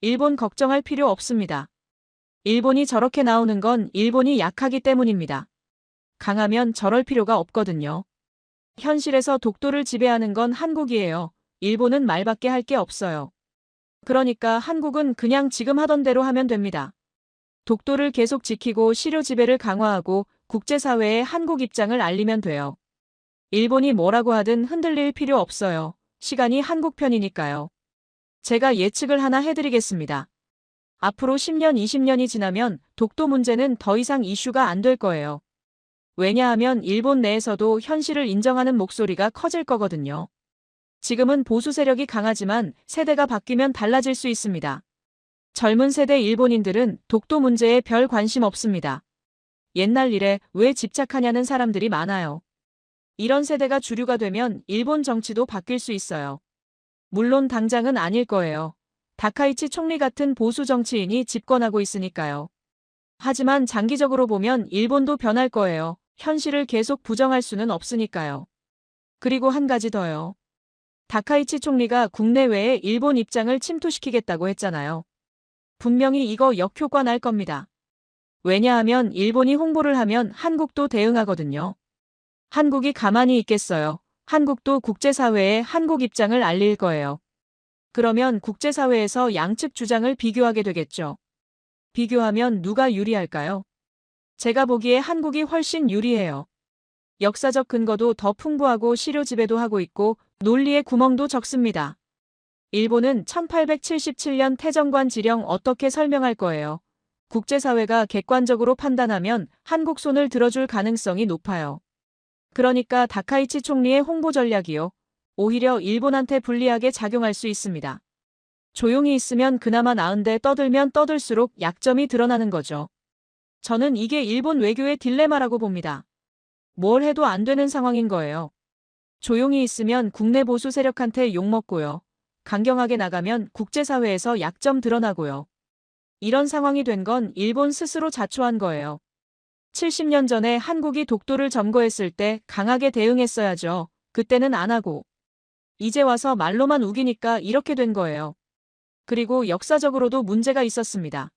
일본 걱정할 필요 없습니다. 일본이 저렇게 나오는 건 일본이 약하기 때문입니다. 강하면 저럴 필요가 없거든요. 현실에서 독도를 지배하는 건 한국이에요. 일본은 말밖에 할 게 없어요. 그러니까 한국은 그냥 지금 하던 대로 하면 됩니다. 독도를 계속 지키고 실효 지배를 강화하고 국제사회에 한국 입장을 알리면 돼요. 일본이 뭐라고 하든 흔들릴 필요 없어요. 시간이 한국 편이니까요. 제가 예측을 하나 해드리겠습니다. 앞으로 10년, 20년이 지나면 독도 문제는 더 이상 이슈가 안 될 거예요. 왜냐하면 일본 내에서도 현실을 인정하는 목소리가 커질 거거든요. 지금은 보수 세력이 강하지만 세대가 바뀌면 달라질 수 있습니다. 젊은 세대 일본인들은 독도 문제에 별 관심 없습니다. 옛날 일에 왜 집착하냐는 사람들이 많아요. 이런 세대가 주류가 되면 일본 정치도 바뀔 수 있어요. 물론 당장은 아닐 거예요. 다카이치 총리 같은 보수 정치인이 집권하고 있으니까요. 하지만 장기적으로 보면 일본도 변할 거예요. 현실을 계속 부정할 수는 없으니까요. 그리고 한 가지 더요. 다카이치 총리가 국내외에 일본 입장을 침투시키겠다고 했잖아요. 분명히 이거 역효과 날 겁니다. 왜냐하면 일본이 홍보를 하면 한국도 대응하거든요. 한국이 가만히 있겠어요. 한국도 국제사회에 한국 입장을 알릴 거예요. 그러면 국제사회에서 양측 주장을 비교하게 되겠죠. 비교하면 누가 유리할까요? 제가 보기에 한국이 훨씬 유리해요. 역사적 근거도 더 풍부하고 시료 지배도 하고 있고 논리의 구멍도 적습니다. 일본은 1877년 태정관 지령 어떻게 설명할 거예요? 국제사회가 객관적으로 판단하면 한국 손을 들어줄 가능성이 높아요. 그러니까 다카이치 총리의 홍보 전략이요. 오히려 일본한테 불리하게 작용할 수 있습니다. 조용히 있으면 그나마 나은데 떠들면 떠들수록 약점이 드러나는 거죠. 저는 이게 일본 외교의 딜레마라고 봅니다. 뭘 해도 안 되는 상황인 거예요. 조용히 있으면 국내 보수 세력한테 욕먹고요. 강경하게 나가면 국제사회에서 약점 드러나고요. 이런 상황이 된 건 일본 스스로 자초한 거예요. 70년 전에 한국이 독도를 점거했을 때 강하게 대응했어야죠. 그때는 안 하고. 이제 와서 말로만 우기니까 이렇게 된 거예요. 그리고 역사적으로도 문제가 있었습니다.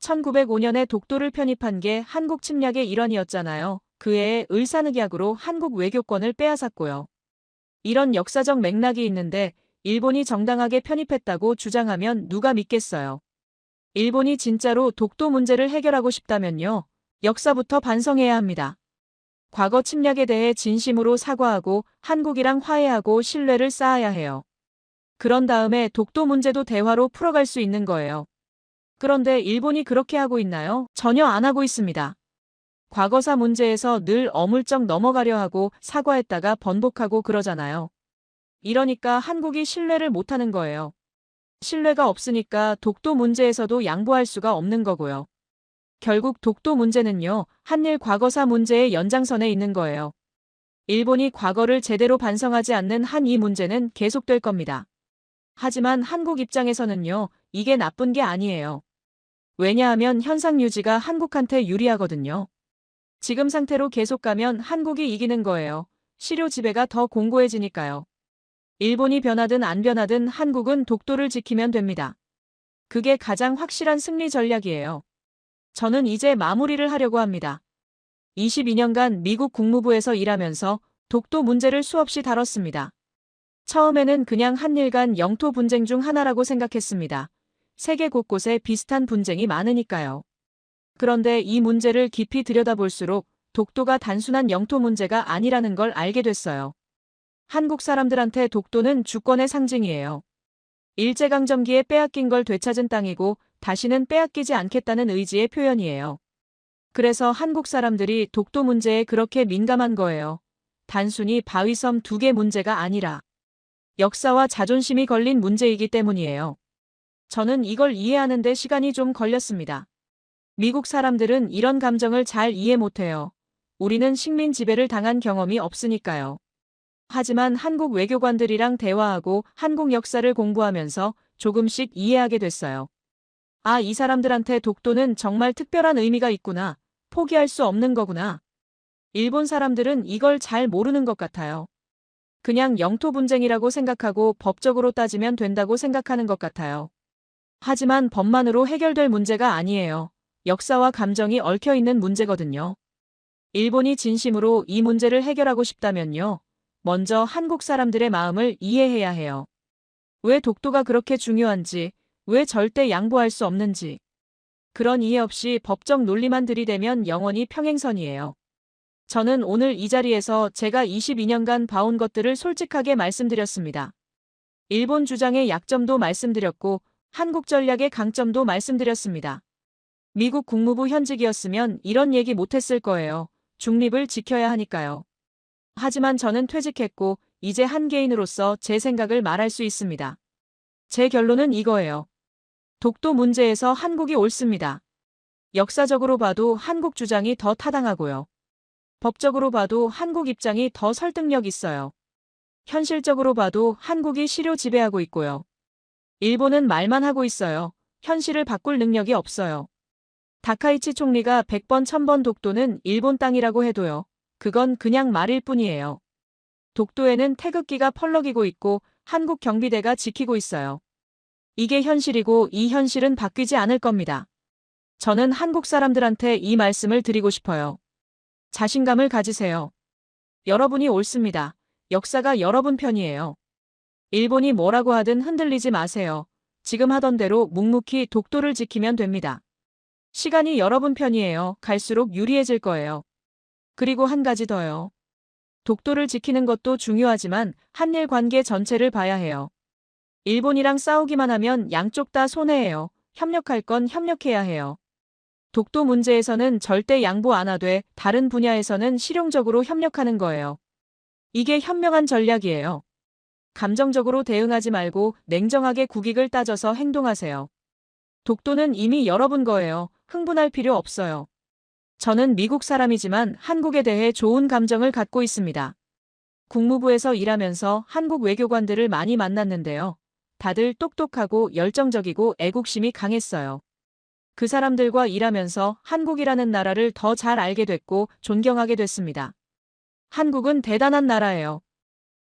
1905년에 독도를 편입한 게 한국 침략의 일환이었잖아요. 그 해에 을사늑약으로 한국 외교권을 빼앗았고요. 이런 역사적 맥락이 있는데 일본이 정당하게 편입했다고 주장하면 누가 믿겠어요. 일본이 진짜로 독도 문제를 해결하고 싶다면요. 역사부터 반성해야 합니다. 과거 침략에 대해 진심으로 사과하고 한국이랑 화해하고 신뢰를 쌓아야 해요. 그런 다음에 독도 문제도 대화로 풀어갈 수 있는 거예요. 그런데 일본이 그렇게 하고 있나요? 전혀 안 하고 있습니다. 과거사 문제에서 늘 어물쩍 넘어가려 하고 사과했다가 번복하고 그러잖아요. 이러니까 한국이 신뢰를 못하는 거예요. 신뢰가 없으니까 독도 문제에서도 양보할 수가 없는 거고요. 결국 독도 문제는요, 한일 과거사 문제의 연장선에 있는 거예요. 일본이 과거를 제대로 반성하지 않는 한 이 문제는 계속될 겁니다. 하지만 한국 입장에서는요, 이게 나쁜 게 아니에요. 왜냐하면 현상 유지가 한국한테 유리하거든요. 지금 상태로 계속 가면 한국이 이기는 거예요. 시료 지배가 더 공고해지니까요. 일본이 변하든 안 변하든 한국은 독도를 지키면 됩니다. 그게 가장 확실한 승리 전략이에요. 저는 이제 마무리를 하려고 합니다. 22년간 미국 국무부에서 일하면서 독도 문제를 수없이 다뤘습니다. 처음에는 그냥 한일 간 영토 분쟁 중 하나라고 생각했습니다. 세계 곳곳에 비슷한 분쟁이 많으니까요. 그런데 이 문제를 깊이 들여다볼수록 독도가 단순한 영토 문제가 아니라는 걸 알게 됐어요. 한국 사람들한테 독도는 주권의 상징이에요. 일제강점기에 빼앗긴 걸 되찾은 땅이고 다시는 빼앗기지 않겠다는 의지의 표현이에요. 그래서 한국 사람들이 독도 문제에 그렇게 민감한 거예요. 단순히 바위섬 2개 문제가 아니라 역사와 자존심이 걸린 문제이기 때문이에요. 저는 이걸 이해하는 데 시간이 좀 걸렸습니다. 미국 사람들은 이런 감정을 잘 이해 못해요. 우리는 식민 지배를 당한 경험이 없으니까요. 하지만 한국 외교관들이랑 대화하고 한국 역사를 공부하면서 조금씩 이해하게 됐어요. 아, 이 사람들한테 독도는 정말 특별한 의미가 있구나. 포기할 수 없는 거구나. 일본 사람들은 이걸 잘 모르는 것 같아요. 그냥 영토 분쟁이라고 생각하고 법적으로 따지면 된다고 생각하는 것 같아요. 하지만 법만으로 해결될 문제가 아니에요. 역사와 감정이 얽혀 있는 문제거든요. 일본이 진심으로 이 문제를 해결하고 싶다면요. 먼저 한국 사람들의 마음을 이해해야 해요. 왜 독도가 그렇게 중요한지, 왜 절대 양보할 수 없는지. 그런 이해 없이 법적 논리만 들이대면 영원히 평행선이에요. 저는 오늘 이 자리에서 제가 22년간 봐온 것들을 솔직하게 말씀드렸습니다. 일본 주장의 약점도 말씀드렸고 한국 전략의 강점도 말씀드렸습니다. 미국 국무부 현직이었으면 이런 얘기 못했을 거예요. 중립을 지켜야 하니까요. 하지만 저는 퇴직했고 이제 한 개인으로서 제 생각을 말할 수 있습니다. 제 결론은 이거예요. 독도 문제에서 한국이 옳습니다. 역사적으로 봐도 한국 주장이 더 타당하고요. 법적으로 봐도 한국 입장이 더 설득력 있어요. 현실적으로 봐도 한국이 실효 지배하고 있고요. 일본은 말만 하고 있어요. 현실을 바꿀 능력이 없어요. 다카이치 총리가 100번 1000번 독도는 일본 땅이라고 해도요. 그건 그냥 말일 뿐이에요. 독도에는 태극기가 펄럭이고 있고 한국 경비대가 지키고 있어요. 이게 현실이고 이 현실은 바뀌지 않을 겁니다. 저는 한국 사람들한테 이 말씀을 드리고 싶어요. 자신감을 가지세요. 여러분이 옳습니다. 역사가 여러분 편이에요. 일본이 뭐라고 하든 흔들리지 마세요. 지금 하던 대로 묵묵히 독도를 지키면 됩니다. 시간이 여러분 편이에요. 갈수록 유리해질 거예요. 그리고 한 가지 더요. 독도를 지키는 것도 중요하지만 한일 관계 전체를 봐야 해요. 일본이랑 싸우기만 하면 양쪽 다 손해예요. 협력할 건 협력해야 해요. 독도 문제에서는 절대 양보 안 하되 다른 분야에서는 실용적으로 협력하는 거예요. 이게 현명한 전략이에요. 감정적으로 대응하지 말고 냉정하게 국익을 따져서 행동하세요. 독도는 이미 여러분 거예요. 흥분할 필요 없어요. 저는 미국 사람이지만 한국에 대해 좋은 감정을 갖고 있습니다. 국무부에서 일하면서 한국 외교관들을 많이 만났는데요. 다들 똑똑하고 열정적이고 애국심이 강했어요. 그 사람들과 일하면서 한국이라는 나라를 더 잘 알게 됐고 존경하게 됐습니다. 한국은 대단한 나라예요.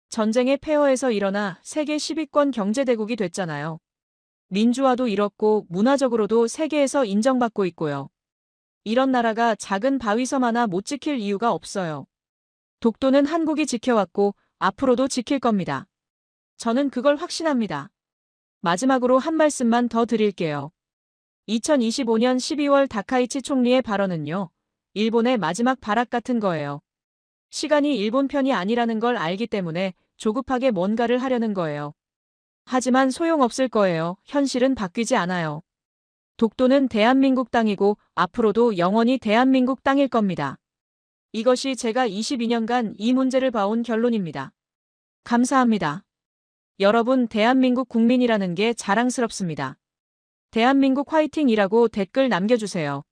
전쟁의 폐허에서 일어나 세계 10위권 경제대국이 됐잖아요. 민주화도 이뤘고 문화적으로도 세계에서 인정받고 있고요. 이런 나라가 작은 바위섬 하나 못 지킬 이유가 없어요. 독도는 한국이 지켜왔고 앞으로도 지킬 겁니다. 저는 그걸 확신합니다. 마지막으로 한 말씀만 더 드릴게요. 2025년 12월 다카이치 총리의 발언은요. 일본의 마지막 발악 같은 거예요. 시간이 일본 편이 아니라는 걸 알기 때문에 조급하게 뭔가를 하려는 거예요. 하지만 소용없을 거예요. 현실은 바뀌지 않아요. 독도는 대한민국 땅이고 앞으로도 영원히 대한민국 땅일 겁니다. 이것이 제가 22년간 이 문제를 봐온 결론입니다. 감사합니다. 여러분, 대한민국 국민이라는 게 자랑스럽습니다. 대한민국 화이팅이라고 댓글 남겨주세요.